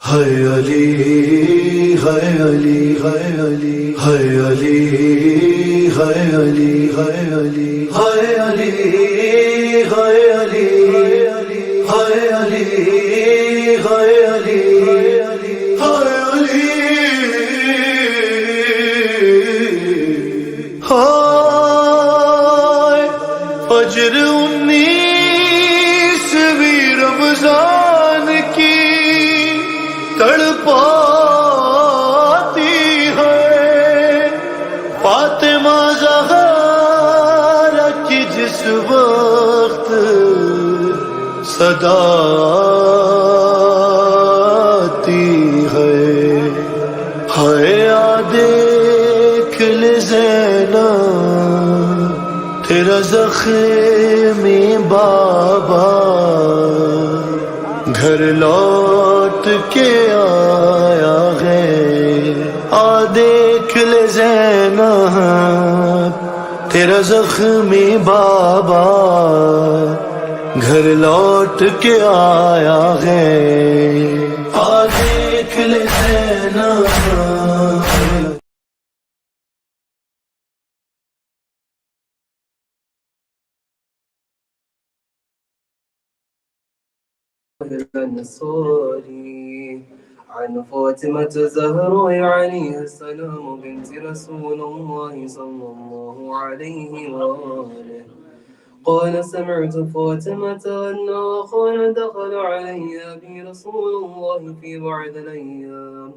Hay Ali, Hay Ali, Hay Ali, Hay Ali, Hay Ali, Hay Ali, Hay Ali, Hay Ali, Hay Ali, Hay Ali, Hay Ali, Hay फजर 19वीं रमजान की तड़पाती है फातिमा ज़हरा की जिस वक्त सदा आती है आ देख ले ज़ैना तेरा ज़ख्मी बाबा घर लौट के आया है आ देख ले ज़ैनब तेरा ज़ख्मी बाबा घर लौट के आया है आ देख ले ज़ैनब الأنصاري عن فاطمة الزهراء عليها السلام بنت رسول الله صلى الله عليه وآله قال سمعت فاطمة أنها قال دخل علي أبي رسول الله في بعض الأيام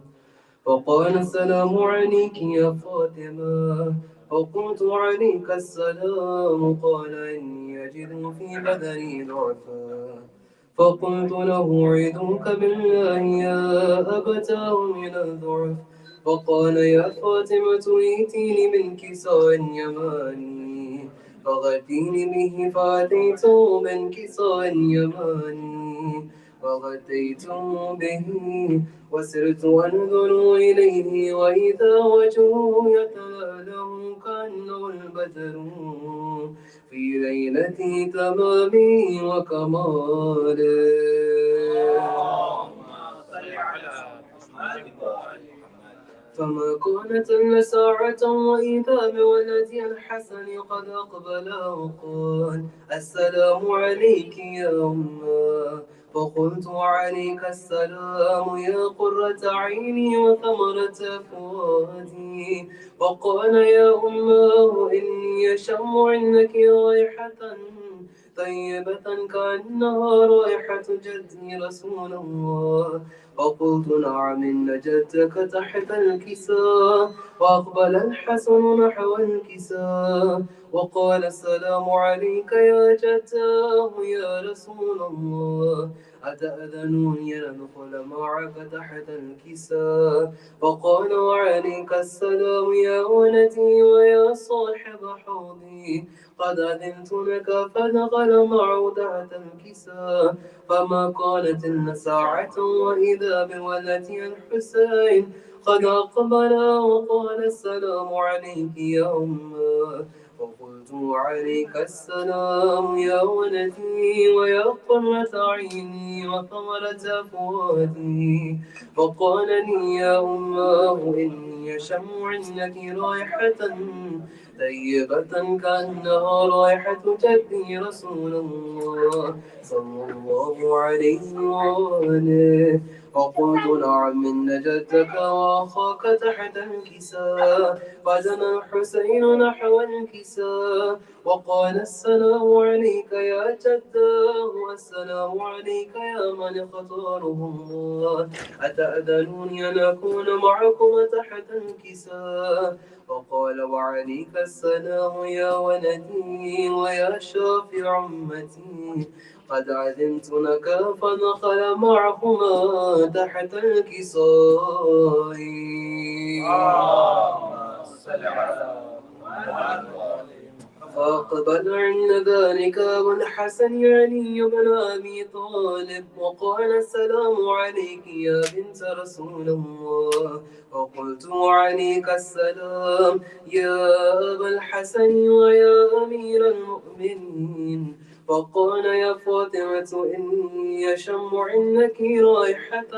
فقال السلام عليك يا فاطمة فقلت عليك السلام قال إني أجد في بدني ضعفا فقلت له عيدك بالله يا أبتاه من الضعف فقال يا فاطمة ائتيني من كساء يماني فغتيني به فأتيته من كساء يماني فغتيته به وسرت أنظر إليه وإذا وجهه يتلألأ كأنه البدر في ليلة تمامي وكمالي فما كانت إلا ساعة وإذا بولدي الحسن قد أقبل وقال السلام عليك يا أمه فقلت وعليك السلام يا قرة عيني وثمرة فؤادي وقال يا أمه إني أشم عندك رائحة طيبة كأنها رائحة جدي رسول الله فقلت نعم إن جدك تحت الكساء وأقبل الحسن نحو الكساء وقال السلام عليك يا جداه يا رسول الله أتأذنني ندخل معك تحت الكساء فقال وعليك السلام يا ولدي ويا صاحب حوضي قد أذنت لك فدخل معه تحت الكساء فما كانت إلا ساعة وإذا بولدي الحسين قد أقبل وقال السلام عليك يا أمه فقلت عليك السلام يا ولدي ويا قرة عيني وثمرة فؤادي فقال لي يا أمه إني أشم عندك رائحة طيبة كأنها رائحة جدي رسول الله صلى الله عليه وآله فقلت نعم إن جدك وأخاك تحت الكساء فدنا الحسين نحو الكساء وقال السلام عليك يا جداه والسلام عليك يا من اختاره الله أتأذنوني أن أكون معكم تحت الكساء وقال وعليك السلام يا ولدي ويا شافع أمتي قد أذنت لك فدخل معهما تحت الكساء فأقبل عند ذلك أبو الحسن علي بن أبي طالب وقال السلام عليك يا بنت رسول الله فقلت وعليك السلام يا أبا الحسن ويا أمير المؤمنين فقال يا فاطمة إني أشم عندك رائحة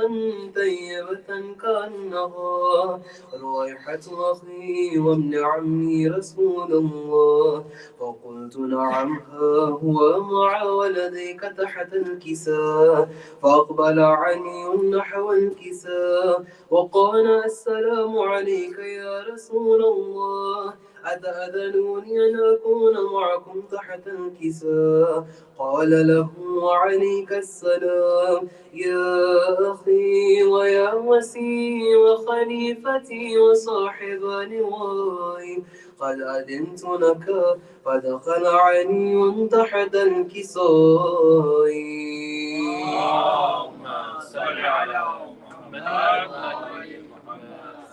طيبة كأنها رائحة أخي وابن عمي رسول الله. فقلت نعم ها هو مع ولديك تحت الكساء. فأقبل علي نحو الكساء وقال السلام عليك يا رسول الله، أتأذنوني أن أكون معكم تحت الكساء؟ قال له وعليك السلام يا أخي ويا وسي وخليفتي وصاحب لواي، قد أذنت لك. فدخل علي تحت الكساء. اللهم صل على محمد.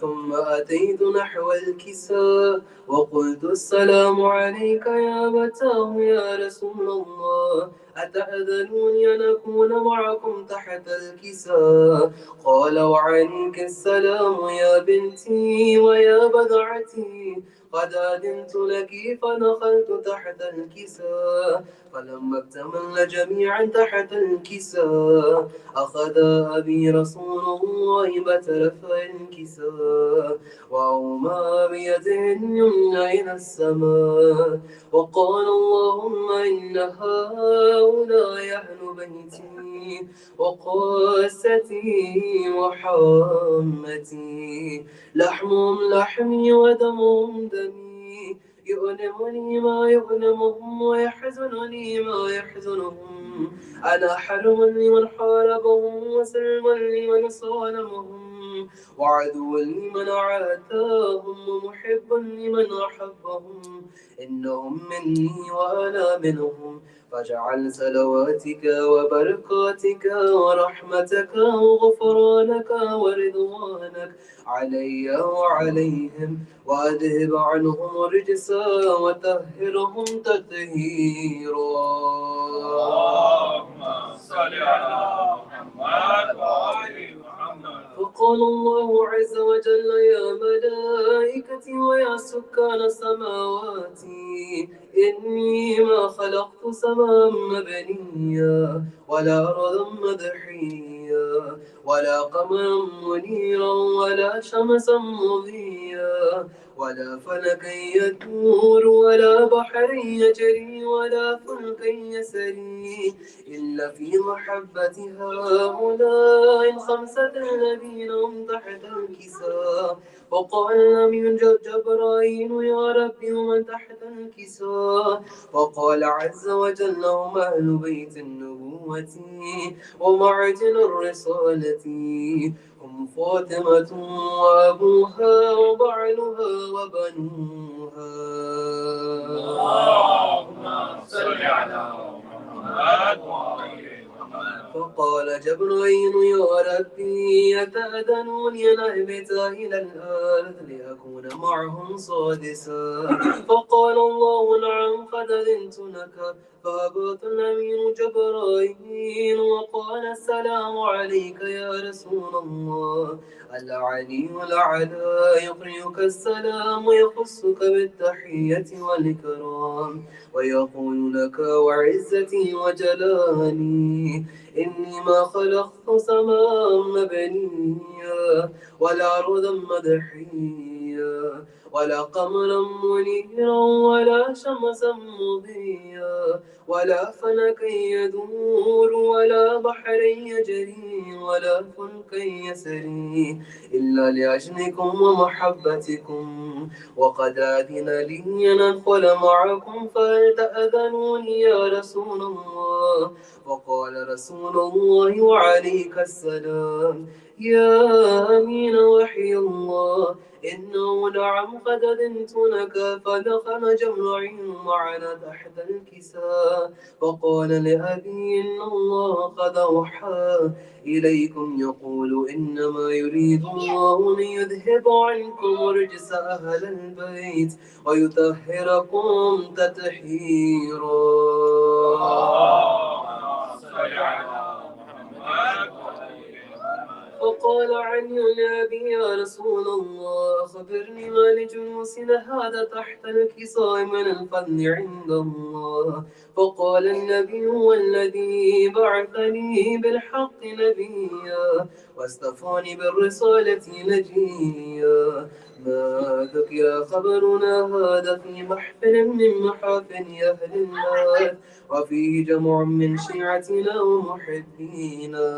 ثم أتيت نحو الكساء وقلت السلام عليك يا أبتاه يا رسول الله، أتأذنوني أن أكون معكم تحت الكساء؟ قال وعليك السلام يا بنتي ويا بضعتي، قد أذنت لك. فدخلت تحت الكساء فلما اكتملنا جميعا تحت الكساء أخذ أبي رسول الله بترفع الكساء وأومى بيده اليمنى إلى السماء وقال اللهم إن هؤلاء أهل بيتي وقاستي وحامتي، لحمهم لحمي ودمهم دمي، يؤلمني ما يؤلمهم ويحزنني ما يحزنهم. أنا حرم لمن حاربهم وسلم لمن صالمهم وعدو لمن عاداهم ومحب لمن أحبهم. إنهم مني وأنا منهم، فاجعل صلواتك وبركاتك ورحمتك وغفرانك ورضوانك علي وعليهم، وأذهب عنهم الرجس وطهرهم تطهيرا. اللهم صل على محمد وآل محمد. فقال الله عز وجل يا ملائكتي ويا سكان سماواتي إني ما خلقت سماء مبنيا ولا أرضا مدحيا ولا قمرا منيرا ولا شمسا مضيا ولا فلكا يدور ولا بحر يجري ولا فلكا يسري إلا في محبة هؤلاء الخمسة الذين هم تحت الكساء. وقال الأمين جبرائيل يا ربي ومن تحت الكساء؟ وقال عز وجل هم أهل بيت النبوة ومعجن الرسالة، هم فاطمة وأبوها وبعلها وبنوها. اللهم صل على محمد وآل محمد. فقال جبرائيل يا ربي أتأذنوني أن أهبط إلى الأرض لأكون معهم سادسا؟ فقال الله نعم قد أذنت لك. فهبط الأمين جبرائيل وقال السلام عليك يا رسول الله. العلي الأعلى يقرئك السلام ويخصك بالتحية والإكرام ويقول لك وعزتي وجلالي إني ما خلقت سماء مبنيا ولا أرضا مدحيا ولا قمرا منيرا ولا شمسا مضيا ولا فلكا يدور ولا بحر يجري ولا فلكا يسري إلا لأجلكم ومحبتكم، وقد أذن لي أن أدخل معكم فهل تأذنوني يا رسول الله؟ وقال رسول الله وعليك السلام يا أمين وحي الله إنه نعم قد أذنت لك. فدخل جبرائيل معنا تحت الكساء فقال لأبي إن الله قد أوحى إليكم يقول إنما يريد الله ليذهب عنكم رجس أهل البيت ويطهركم تطهيرا. فقال فقال علي لأبي يا رسول الله أخبرني ما لجلوسنا هذا تحت الكساء من الفضل عند الله. فقال النبي والذي بعثني بالحق نبيا واصطفاني بالرسالة نجيا ما ذكر خبرنا هذا في محفل من محافل أهل النار وفيه جمع من شيعتنا ومحبينا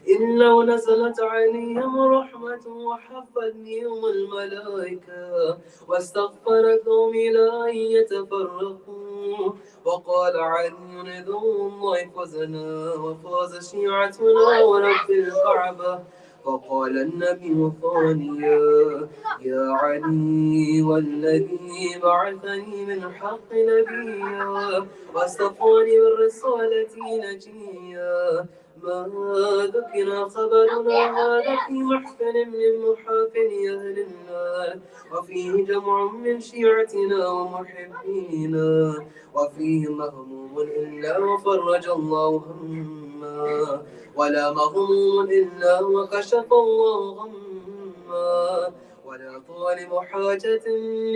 إلا ونزلت عليهم رحمة وحفتنيهم الملائكة واستغفرت لهم إلى أن يتفرقوا. وقال علي ذو الله فزنا وفاز شيعتنا ورب الكعبة. وقال النبي ثانيا يا علي والذي بعثني من حق نبيا واصطفاني بالرسالة نجيا ما ذكر خبرنا هذا في محفل من محافل أهل النار وفيه جمع من شيعتنا ومحبينا وفيه مهموم إلا وفرج الله هما ولا مغموم إلا وكشف الله غما ولا طالب حاجة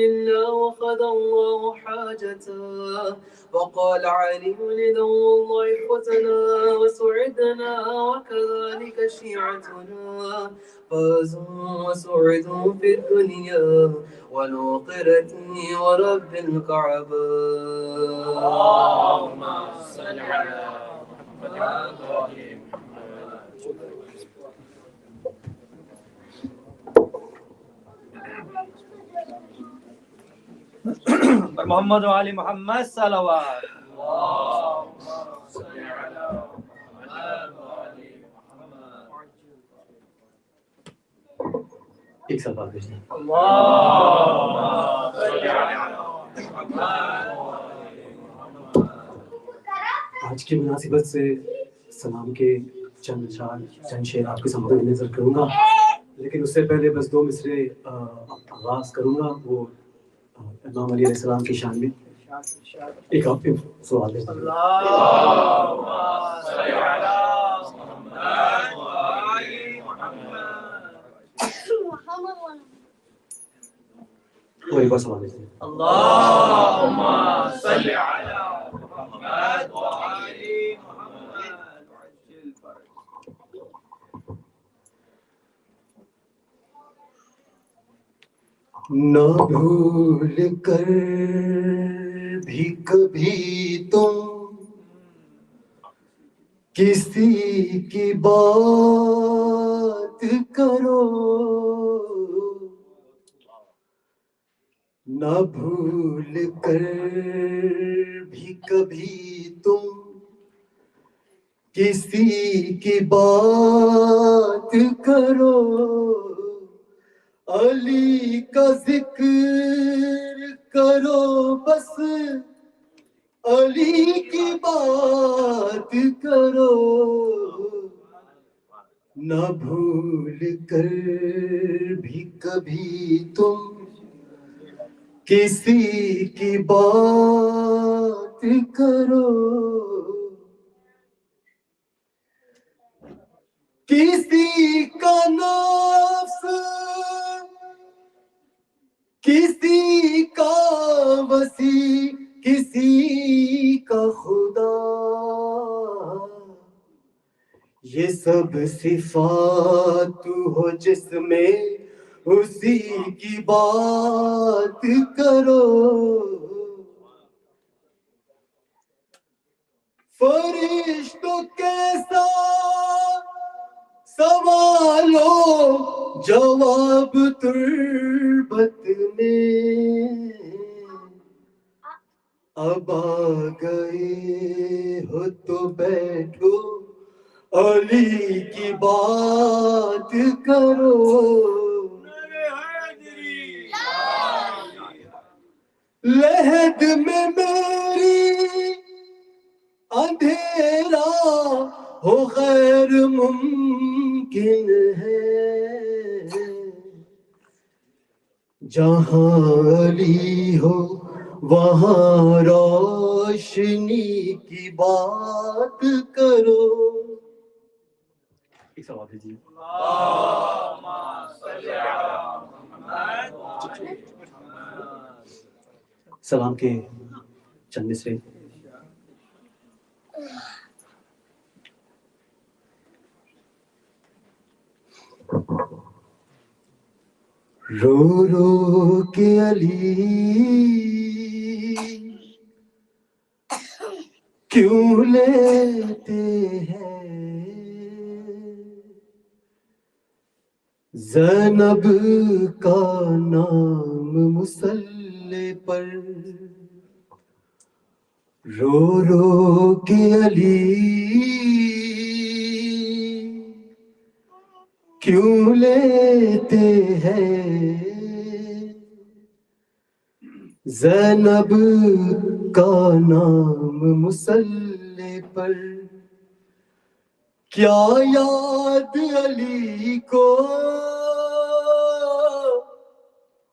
إلا وقضى الله حاجته. وقال علي لدو الله فتنا وسعدنا وكذلك شيعتنا فازوا وسعدوا في الدنيا والآخرة ورب الكعبة. اللهم صل على محمد وآل محمد وآل محمد صلوات. ایک ساتھ بات بھیجنا. آج کی مناسبت سے سلام کے چند شعر آپ کے سامنے نظر کروں گا، لیکن اس سے پہلے بس 2 مصرے آغاز کروں گا وہ امام علیہ السلام کی شان میں. ایک آپ کے سوال ہے. وہ ایک بار سوال ہے. اللهم صل على محمد وآل محمد وعجل فرجهم. نہ بھول کر بھی کبھی تم کسی کی بات کرو، نہ بھول کر بھی کبھی تم کسی کی بات کرو، علی کا ذکر کرو، بس علی کی بات کرو، نہ بھول کر بھی کبھی تم کسی کی بات کرو. کسی کا نفس کسی کا وسیع کسی کا خدا، یہ سب صفات ہو جس میں اسی کی بات کرو. فرشتوں کیسا سوالو جواب تربت میں، اب آ گئے ہو تو بیٹھو علی کی بات کرو. لحد میں میری اندھیرا ہو غیر ممکن ہے، جہاں علی ہو وہاں روشنی کی بات کرو. ثواب دیجیے. سلام کے چند مصرے. رو رو کے علی کیوں لیتے ہیں زینب کا نام مصلی پر. رو رو کے علی کیوں لیتے ہیں زینب کا نام مصلی پر. کیا یاد علی کو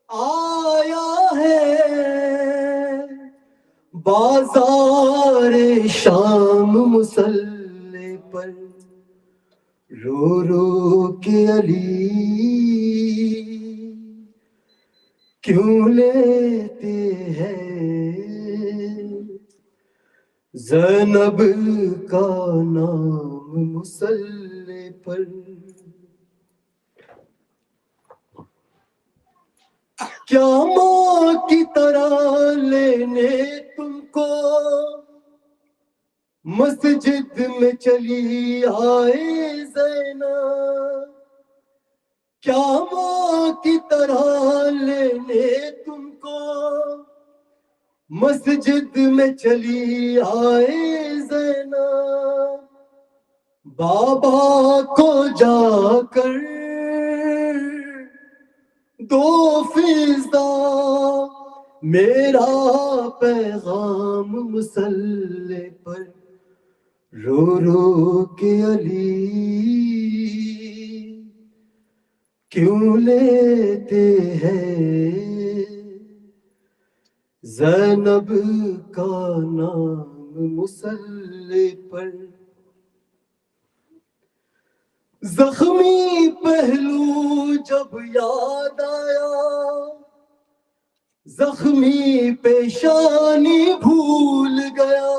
آیا ہے بازار شام مصلی پر. رو رو کے علی کیوں لیتے ہیں زینب کا نام مصلی پر. کیا ماں کی طرح لینے تم کو مسجد میں چلی آئے زینب. کیا ماں کی طرح لینے تم کو مسجد میں چلی آئے زینب. بابا کو جا کر دو فضا میرا پیغام مصلی پر. رو رو کے علی کیوں لیتے ہیں زینب کا نام مصلی پر. زخمی پہلو جب یاد آیا زخمی پیشانی بھول گیا.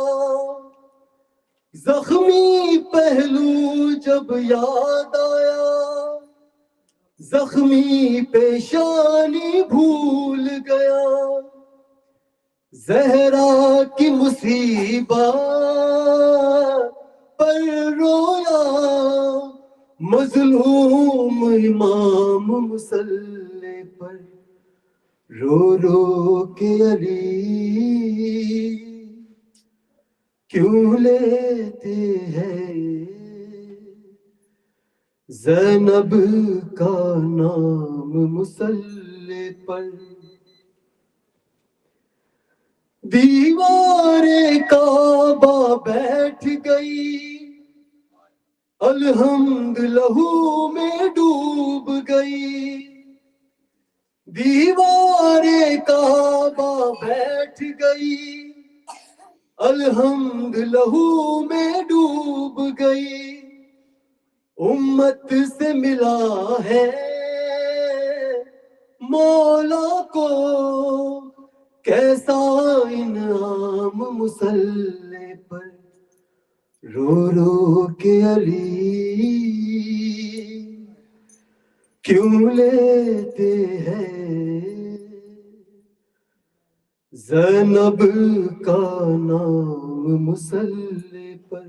زخمی پہلو جب یاد آیا زخمی پیشانی بھول گیا. زہرا کی مصیبت پر رویا مظلوم امام مصلی پر. رو رو کے علی کیوں لیتے ہیں زینب کا نام مصلی پر. دیوار کعبہ بیٹھ گئی الحمد لہو میں ڈوب گئی. دیوار کعبہ بیٹھ گئی الحمد لہو میں ڈوب گئی. امت سے ملا ہے مولا کو کیسا انعام مصلی پر. رو رو کے علی کیوں لیتے ہیں زینب کا نام مصلی پر.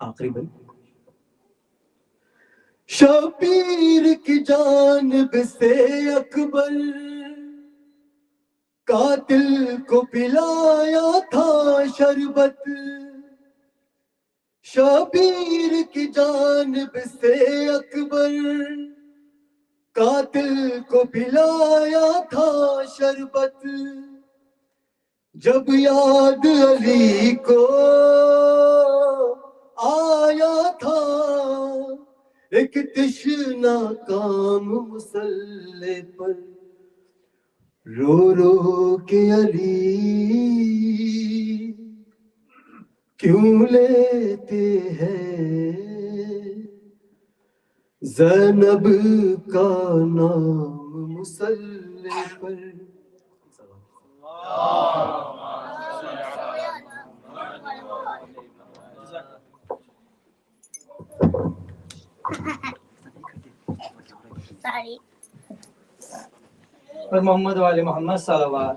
آخری بند. شبیر کی جانب سے اکبر قاتل کو پلایا تھا شربت. شبیر کی جانب سے اکبر قاتل کو پلایا تھا شربت. جب یاد علی کو آیا تھا ایک تشنہ کام مصلی پر. رو رو کے علی کیوں لیتے ہیں زینب کا نام مصلی پر اور محمد والے محمد صلوات.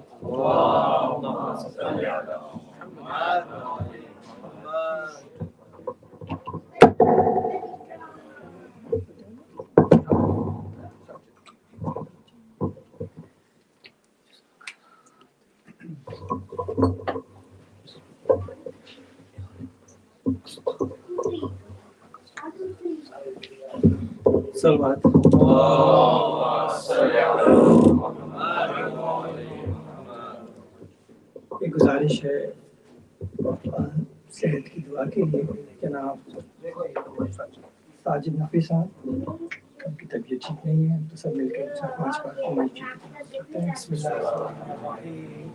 صلوات. ایک گزارش ہے صحت کی دعا کے لیے. جناب ساجد نفی صاحب ان کی طبیعت ٹھیک نہیں ہے تو سب مل کے 4-5 بار کو مسجد کرتے ہیں. بسم اللہ الرحمن الرحیم.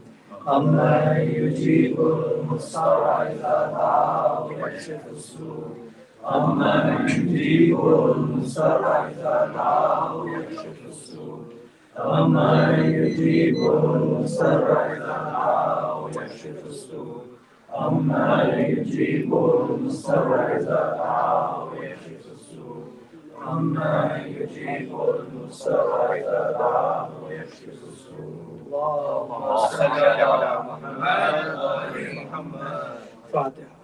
أَمَّن يُجِيبُ الْمُضْطَرَّ إِذَا دَعَاهُ وَيَكْشِفُ السُّوءَ أَمَّن يُجِيبُ الْمُضْطَرَّ إِذَا دَعَاهُ وَيَكْشِفُ السُّوءَ أَمَّن يُجِيبُ الْمُضْطَرَّ إِذَا دَعَاهُ وَيَكْشِفُ السُّوءَ أَمَّن يُجِيبُ الْمُضْطَرَّ إِذَا دَعَاهُ وَيَكْشِفُ السُّوءَ أَمَّن يُجِيبُ الْمُضْطَرَّ إِذَا دَعَاهُ وَيَكْشِفُ السُّوءَ. اللهم صل على محمد وآل محمد. فاتحة.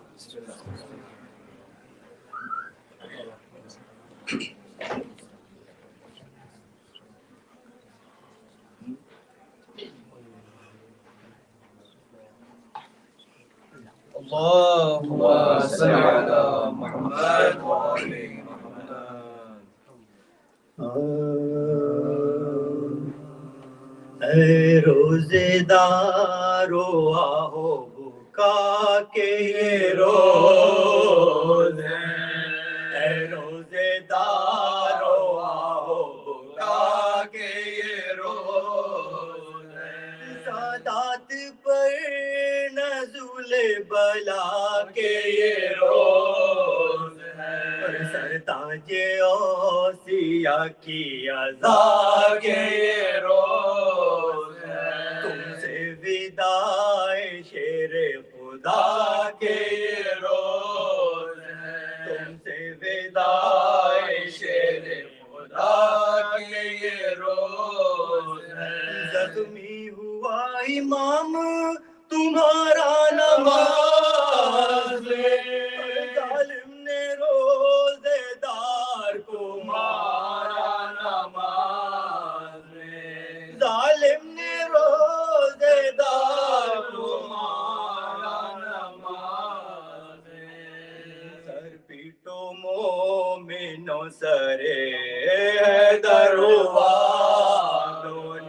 اللهم صل على محمد وآل محمد. اے روزے دارو آہو بکا کے یہ روز ہے. اے روزے دارو آہو بکا کے یہ روز ہے. سادات پر نزول بلا کے یہ روز ہے. سرتاج اوصیا کی عزا کے یہ روز ہے. تم سے وداع شیر خدا کے یہ روز ہے. تم سے وداع شیر خدا کے یہ روز ہے. زخمی ہوا امام تمہارا نماز میں. ظالم نے روزے دار کو مارا نماز میں. ظالم نے روزے دار کو مارا نماز میں. سر پیٹو مومنو سرے حیدر ہوا دون.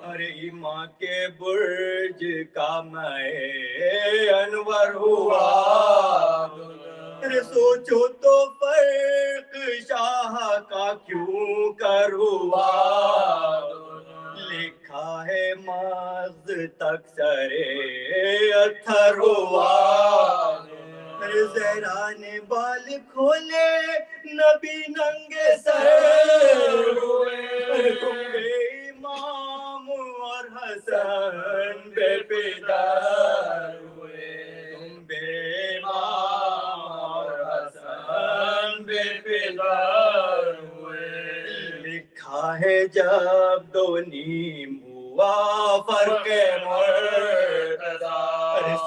ارے ماں کے برج کا میں انور ہوا. ارے سوچو تو فرق شاہ کا کیوں کر ہوا. لکھا ہے مغز تک سرے اتھر ہوا. زہرا نے بال کھولے نبی ننگے سر ہوئے. تم بے امام اور حسن بے پدر ہوئے. تم بے امام اور حسن بے پدر ہوئے. لکھا ہے جب دو نیم ہوا فرق مرتضی.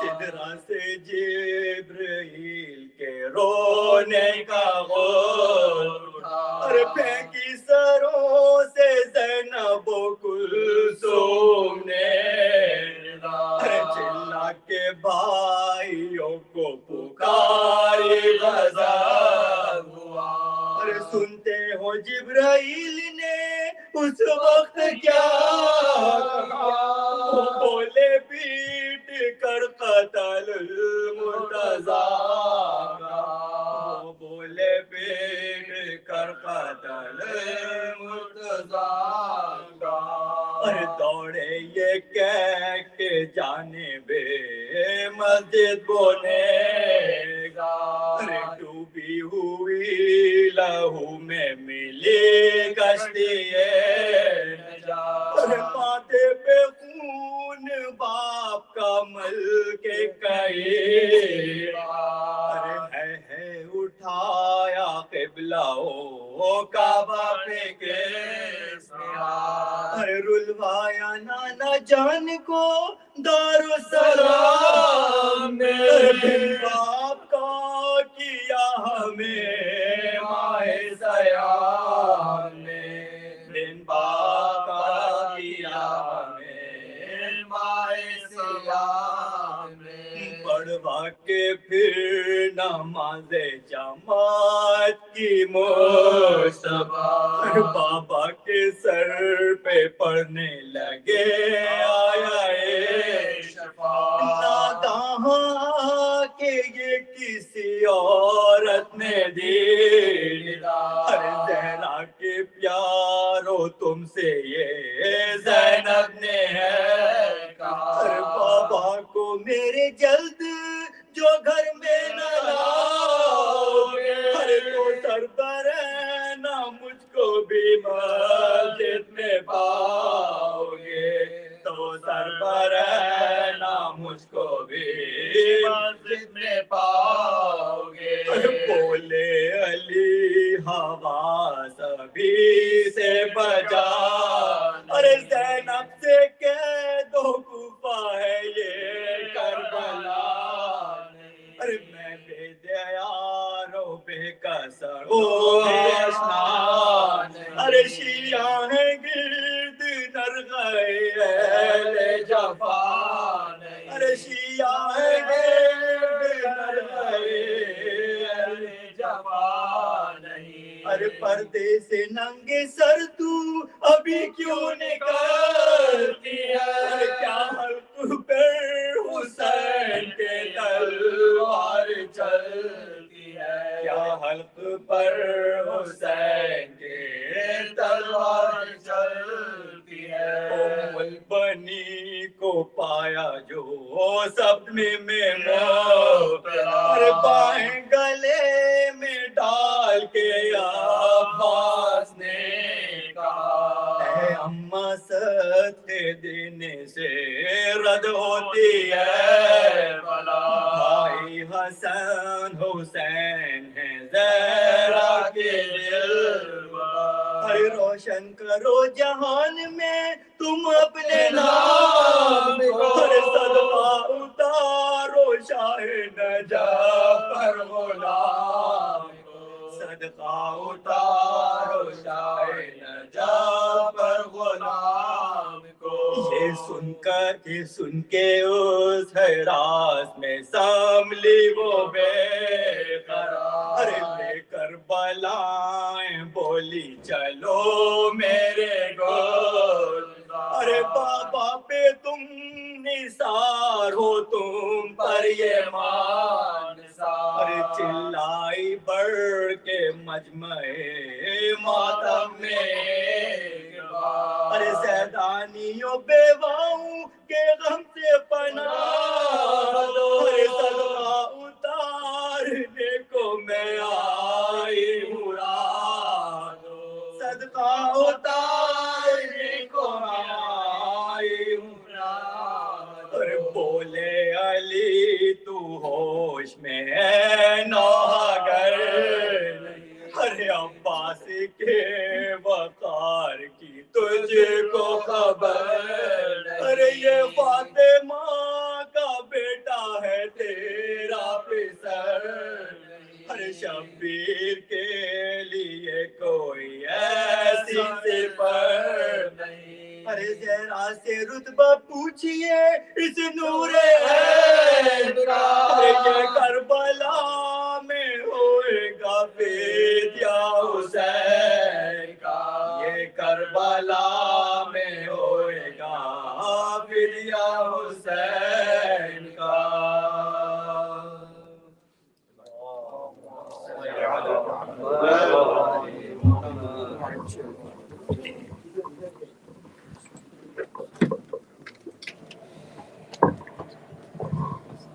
سدرا سے جبرائیل کے رونے کا غور اٹھا. اور پھینکی سروں سے زینب و کلثوم نے. چلا کے بھائیوں کو پکاری غضب ہوا. اور سنتے ہو جبرائیل نے اس وقت کیا کہا. وہ بولے پیٹ کر قتل المرتضی کا. وہ بولے پیٹ کر قتل المرتضی کا. اور دوڑے یہ کہہ کے جانب مسجد بونے گا. ڈوبی ہوئی لہو لہو میں ملی کشتی نجات. ماتھے پہ خون باپ کا مل کے کئی بار ہے اٹھایا قبلہ او کعبہ پہ کس نے رلوایا نانا جان کو دارالسلام میں بن باپ کا کیا ہمیں ماہ سیام نے بن باپ کا کیا ہمیں ماہ سیام نے پڑھوا کے پھر نماز جماعت کی مصطفیٰ بابا کے سر پہ پڑھنے لگے آیا ناداں کہ یہ کسی عورت نے دی زہرا کے پیارو تم سے یہ زینب نے ہے کہا بابا کو میرے جلد جو گھر میں نہ لاؤگے تو سر پر رہنا مجھ کو بھی مسجد میں پاؤگے تو سر پر رہنا مجھ کو بھی مسجد میں پاؤگے. بولے علی ہوا سبھی سے بجا ارے زینب سے کہہ دو کوفہ ہے یہ کربلا ارے میں بے دیارو بے کسر آشنا ارے شیعہ ہیں گرد نرغے اہل جفا ارے شیعہ ہیں گرد نرغے اہل جفا نہیں ارے پردے سے ننگے سر تو ابھی کیوں نکلتی ہے کیا حلق پر حسین کے تلوار چلتی ہے کیا حلق پر حسین کے تلوار چلتی ہے ام البنی کو پایا جو صدمے میں مبتلا بائیں گلے میں ڈال کے عباس نے کہا اے اماں صدقے دینے سے رد ہوتی ہے بلا بھائی حسن حسین ہیں زہرا کے دل روشن کرو جہان میں تم اپنے نام کو صدقہ اتارو شاہ نجف پر غلام کو صدقہ اتارو شاہ نجف پر غلام کو. یہ سن کے اس حراس میں سنبھلی وہ بے قرار لے کر بلائیں بولی چلو میرے گود ارے بابا پہ تم نثار ہو تم پر یہ مان ارے چلائی بڑھ کے مجمع ماتم میں ارے زیدانیوں بیواؤں کے غم سے پناہ دو ارے صدقہ اتارنے کو میں آئی ہوں رات صدقہ اتارنے کو میں آئی ہوں رات ارے بولے علی تو ہوش میں ہے نوحگر ارے عباس کے وقار کی تجھ کو خبر ارے یہ فاطمہ کا بیٹا ہے تیرا پسر ارے شبیر کے لیے کوئی ایسی صفت نہیں ارے زہرا سے رتبہ پوچھئے اس نور عین کا یہ کربلا میں ہوئے گا فدیہ حسین کا یہ کربلا میں ہوئے گا فدیہ حسین کا.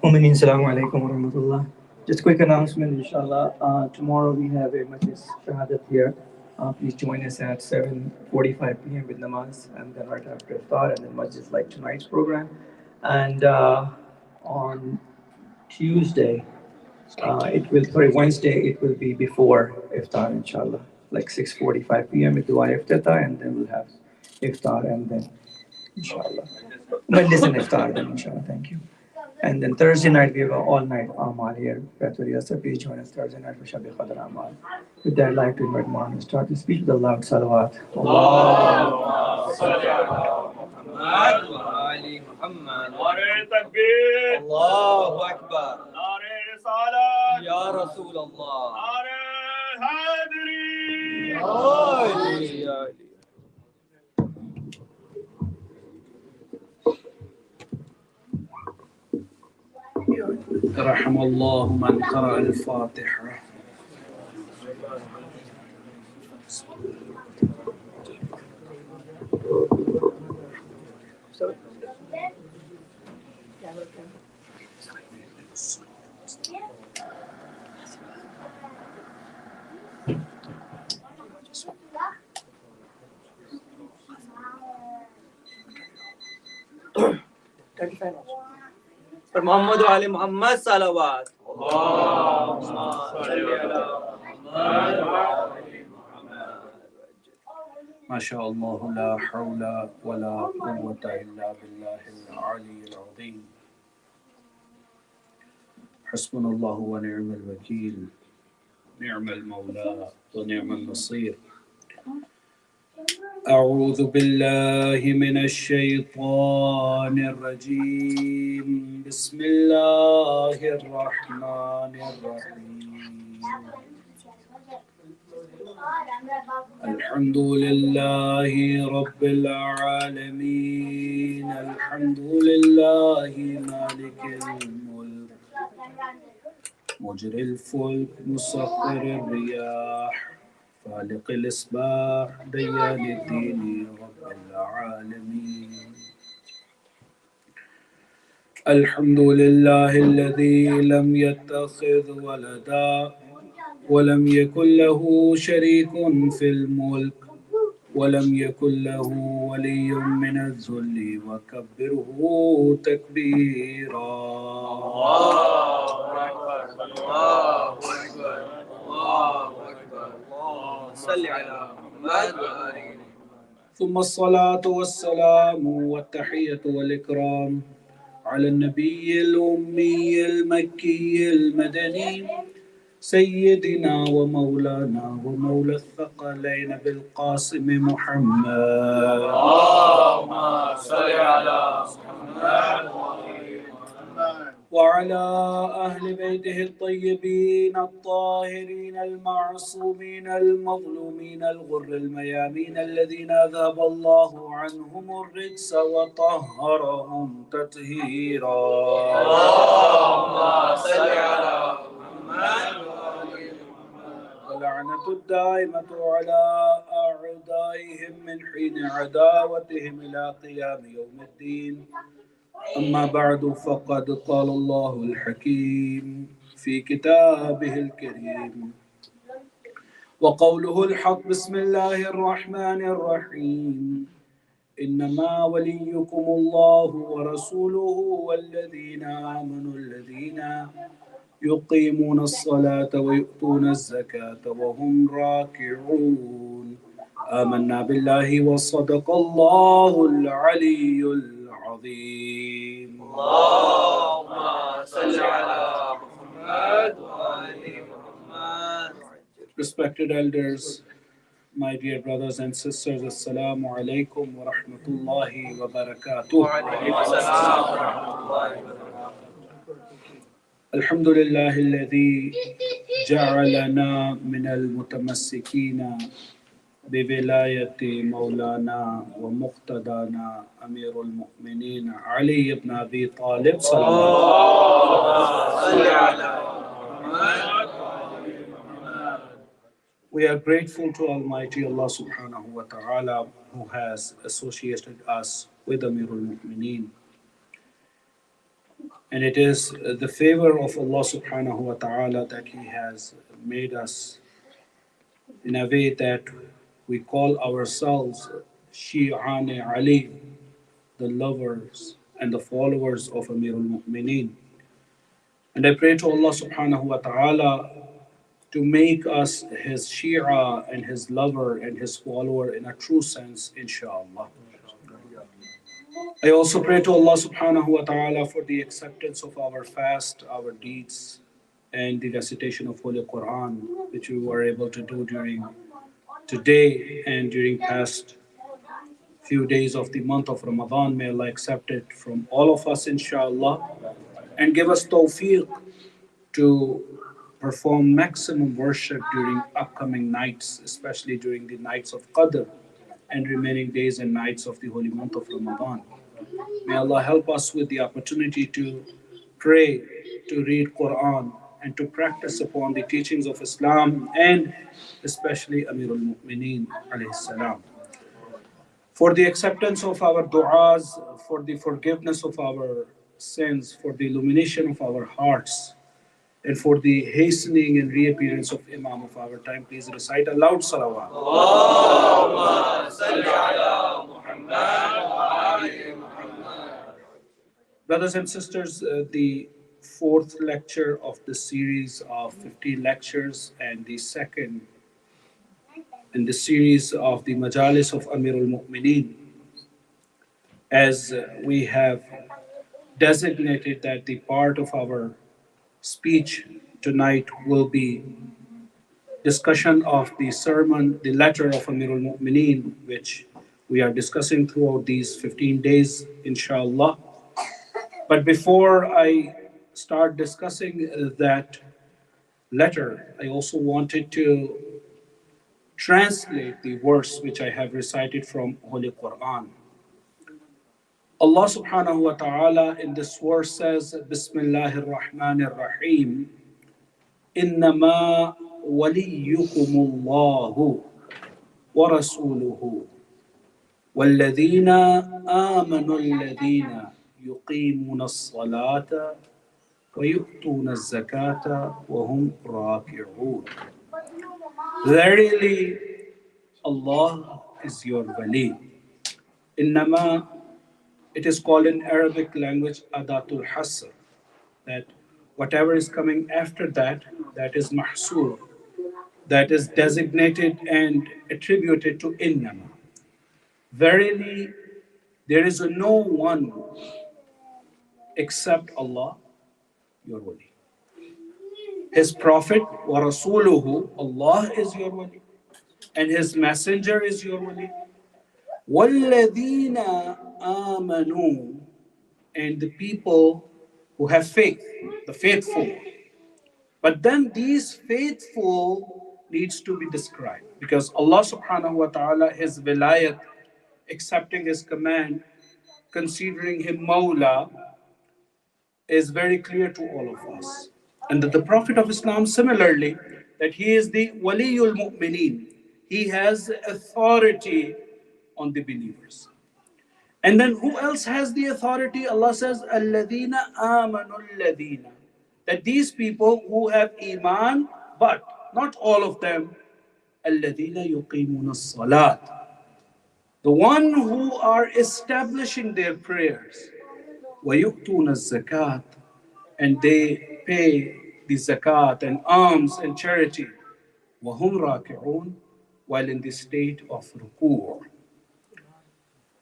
مومنین السلام علیکم ورحمۃ اللہ. Just quick announcement, inshallah. Tomorrow we have a Majlis Shahadat here. Please join us at 7:45 p.m. with namaz, and then right after iftar, and then Majlis like tonight's program. And on Tuesday, Wednesday, it will be before iftar, inshallah, like 6:45 p.m. with dua iftitah, and then we'll have iftar, and then inshallah. Majlis and iftar, then inshallah. Thank you. And then Thursday night, we have an all-night Amal here. So please join us Thursday night for Shab Amal. With that, I'd like to invite Maulana to start to speak with a loud salawat. اللهم صل على محمد وآل محمد. نعرہ تکبیر اللہ اکبر. نعرہ رسالت یا رسول اللہ. نعرہ حیدری. رحم الله من قرأ الفاتحة. پر محمد و آل محمد صلوات. ما شاء الله لا حول ولا قوة إلا بالله العلي العظيم. حسبنا الله ونعم الوكيل. نعم المولى ونعم النصير. أعوذ بالله من الشيطان الرجيم. بسم الله الرحمن الرحيم. الحمد لله رب العالمين. الحمد لله مالك الملك مجري الفلك مسخر الرياح فالق الإصباح ديان الدين رب العالمين. الحمد لله الذي لم يتخذ ولدا ولم يكن له شريك في الملك ولم يكن له ولي من الذل وكبره تكبيرا. الله أكبر الله أكبر الله أكبر. صل على محمد وآله. ثم الصلاة والسلام والتحية والإكرام على النبي الأمي المكي المدني سيدنا ومولانا ومولى الثقلين بالقاسم محمد. اللهم صل على محمد وعلى أهل بيته الطيبين الطاهرين المعصومين المظلومين الغر الميامين الذين أذهب الله عنهم الرجس وطهرهم تطهيرا. اللهم صل على محمد واللعنة الدائمة على أعدائهم من حين عداوتهم إلى قيام يوم الدين. أما بعد فقد قال الله الحكيم في كتابه الكريم وقوله الحق. بسم الله الرحمن الرحيم. إنما وليكم الله ورسوله والذين آمنوا الذين يقيمون الصلاة ويؤتون الزكاة وهم راكعون. آمنا بالله وصدق الله العلي العظيم. اللهم صل على محمد وآل محمد. Respected elders, my dear brothers and sisters, Assalamu alaikum wa rahmatullahi wa barakatuh. Wa alaikum assalam wa rahmatullahi wa barakatuh. الحمد لله الذي جعلنا من المتمسكين بولاية مولانا ومقتدانا أمير المؤمنين علي بن أبي طالب صلى الله عليه وسلم. We are grateful to Almighty Allah subhanahu wa ta'ala who has associated us with Amirul Mu'mineen. And it is the favor of Allah subhanahu wa ta'ala that He has made us in a way that we call ourselves Shi'an Ali, the lovers and the followers of Amirul Mu'mineen. And I pray to Allah subhanahu wa ta'ala to make us His Shia and His lover and His follower in a true sense, inshallah. I also pray to Allah subhanahu wa ta'ala for the acceptance of our fast, our deeds, and the recitation of Holy Quran, which we were able to do during today and during past few days of the month of Ramadan. May Allah accept it from all of us, inshallah, and give us tawfiq to perform maximum worship during upcoming nights, especially during the nights of Qadr and remaining days and nights of the holy month of Ramadan. May Allah help us with the opportunity to pray, to read Quran, and to practice upon the teachings of Islam and especially Amirul Mu'mineen alayhi salam. For the acceptance of our du'as, for the forgiveness of our sins, for the illumination of our hearts, and for the hastening and reappearance of Imam of our time, please recite a loud salawat. Allahumma salli ala Muhammad wa ali Muhammad. Brothers and sisters, the fourth lecture of the series of 15 lectures and the second in the series of the Majalis of Amirul Mu'mineen, as we have designated that the part of our speech tonight will be discussion of the sermon, the letter of Amirul Mu'mineen, which we are discussing throughout these 15 days, inshallah. But before I start discussing that letter, I also wanted to translate the verse which I have recited from Holy Quran. Allah subhanahu wa ta'ala in this verse says, Bismillahir Rahmanir Rahim, Innama waliyukumullahu wa rasuluhu walladhina amanu alladhina yuqimuna as-salata wa yu'tuna az-zakata wa hum raki'un. Verily, Allah is your wali. Innama, it is called in Arabic language adatul hasr, that whatever is coming after that, that is mahsur, that is designated and attributed to innama. Verily, there is no one except Allah, your wali. His prophet, wa rasuluhu, Allah is your wali, and his messenger is your wali. وَالَّذِينَ آمَنُوا, and the people who have faith, the faithful. But then these faithful needs to be described, because Allah subhanahu wa ta'ala, His wilayat, accepting His command, considering Him Maula, is very clear to all of us. And that the Prophet of Islam similarly, that he is the Waliyul Mu'mineen. He has authority on the believers. And then who else has the authority? Allah says, Alladhina amanu alladhina. That these people who have iman, but not all of them, Alladhina yuqimuna as-salat. The one who are establishing their prayers. Wa yu'tuna az-zakat. And they pay the zakat and alms and charity. Wa hum raki'un. While in the state of ruku'.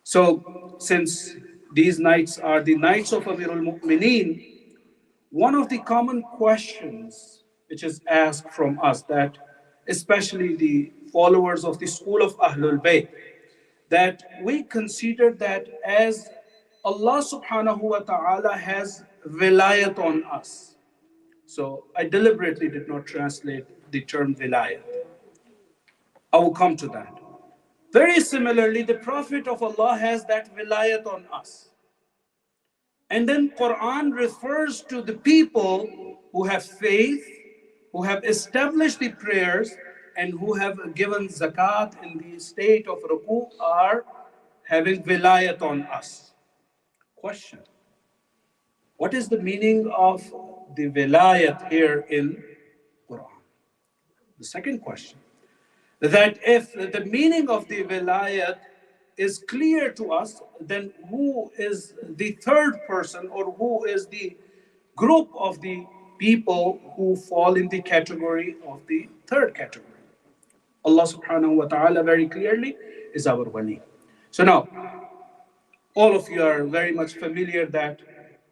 So, since these nights are the nights of Amirul Mu'mineen, one of the common questions which is asked from us, that especially the followers of the school of Ahlul Bayt, that we consider that as Allah subhanahu wa ta'ala has vilayat on us. So I deliberately did not translate the term vilayat. I will come to that. Very similarly, the Prophet of Allah has that vilayat on us. And then Quran refers to the people who have faith, who have established the prayers, and who have given zakat in the state of ruku, are having vilayat on us. Question. what is the meaning of the wilayat here in Quran? The second question, that if the meaning of the wilayat is clear to us, then who is the third person, or who is the group of the people who fall in the category of the third category? Allah subhanahu wa ta'ala very clearly is our wali. So now, all of you are very much familiar that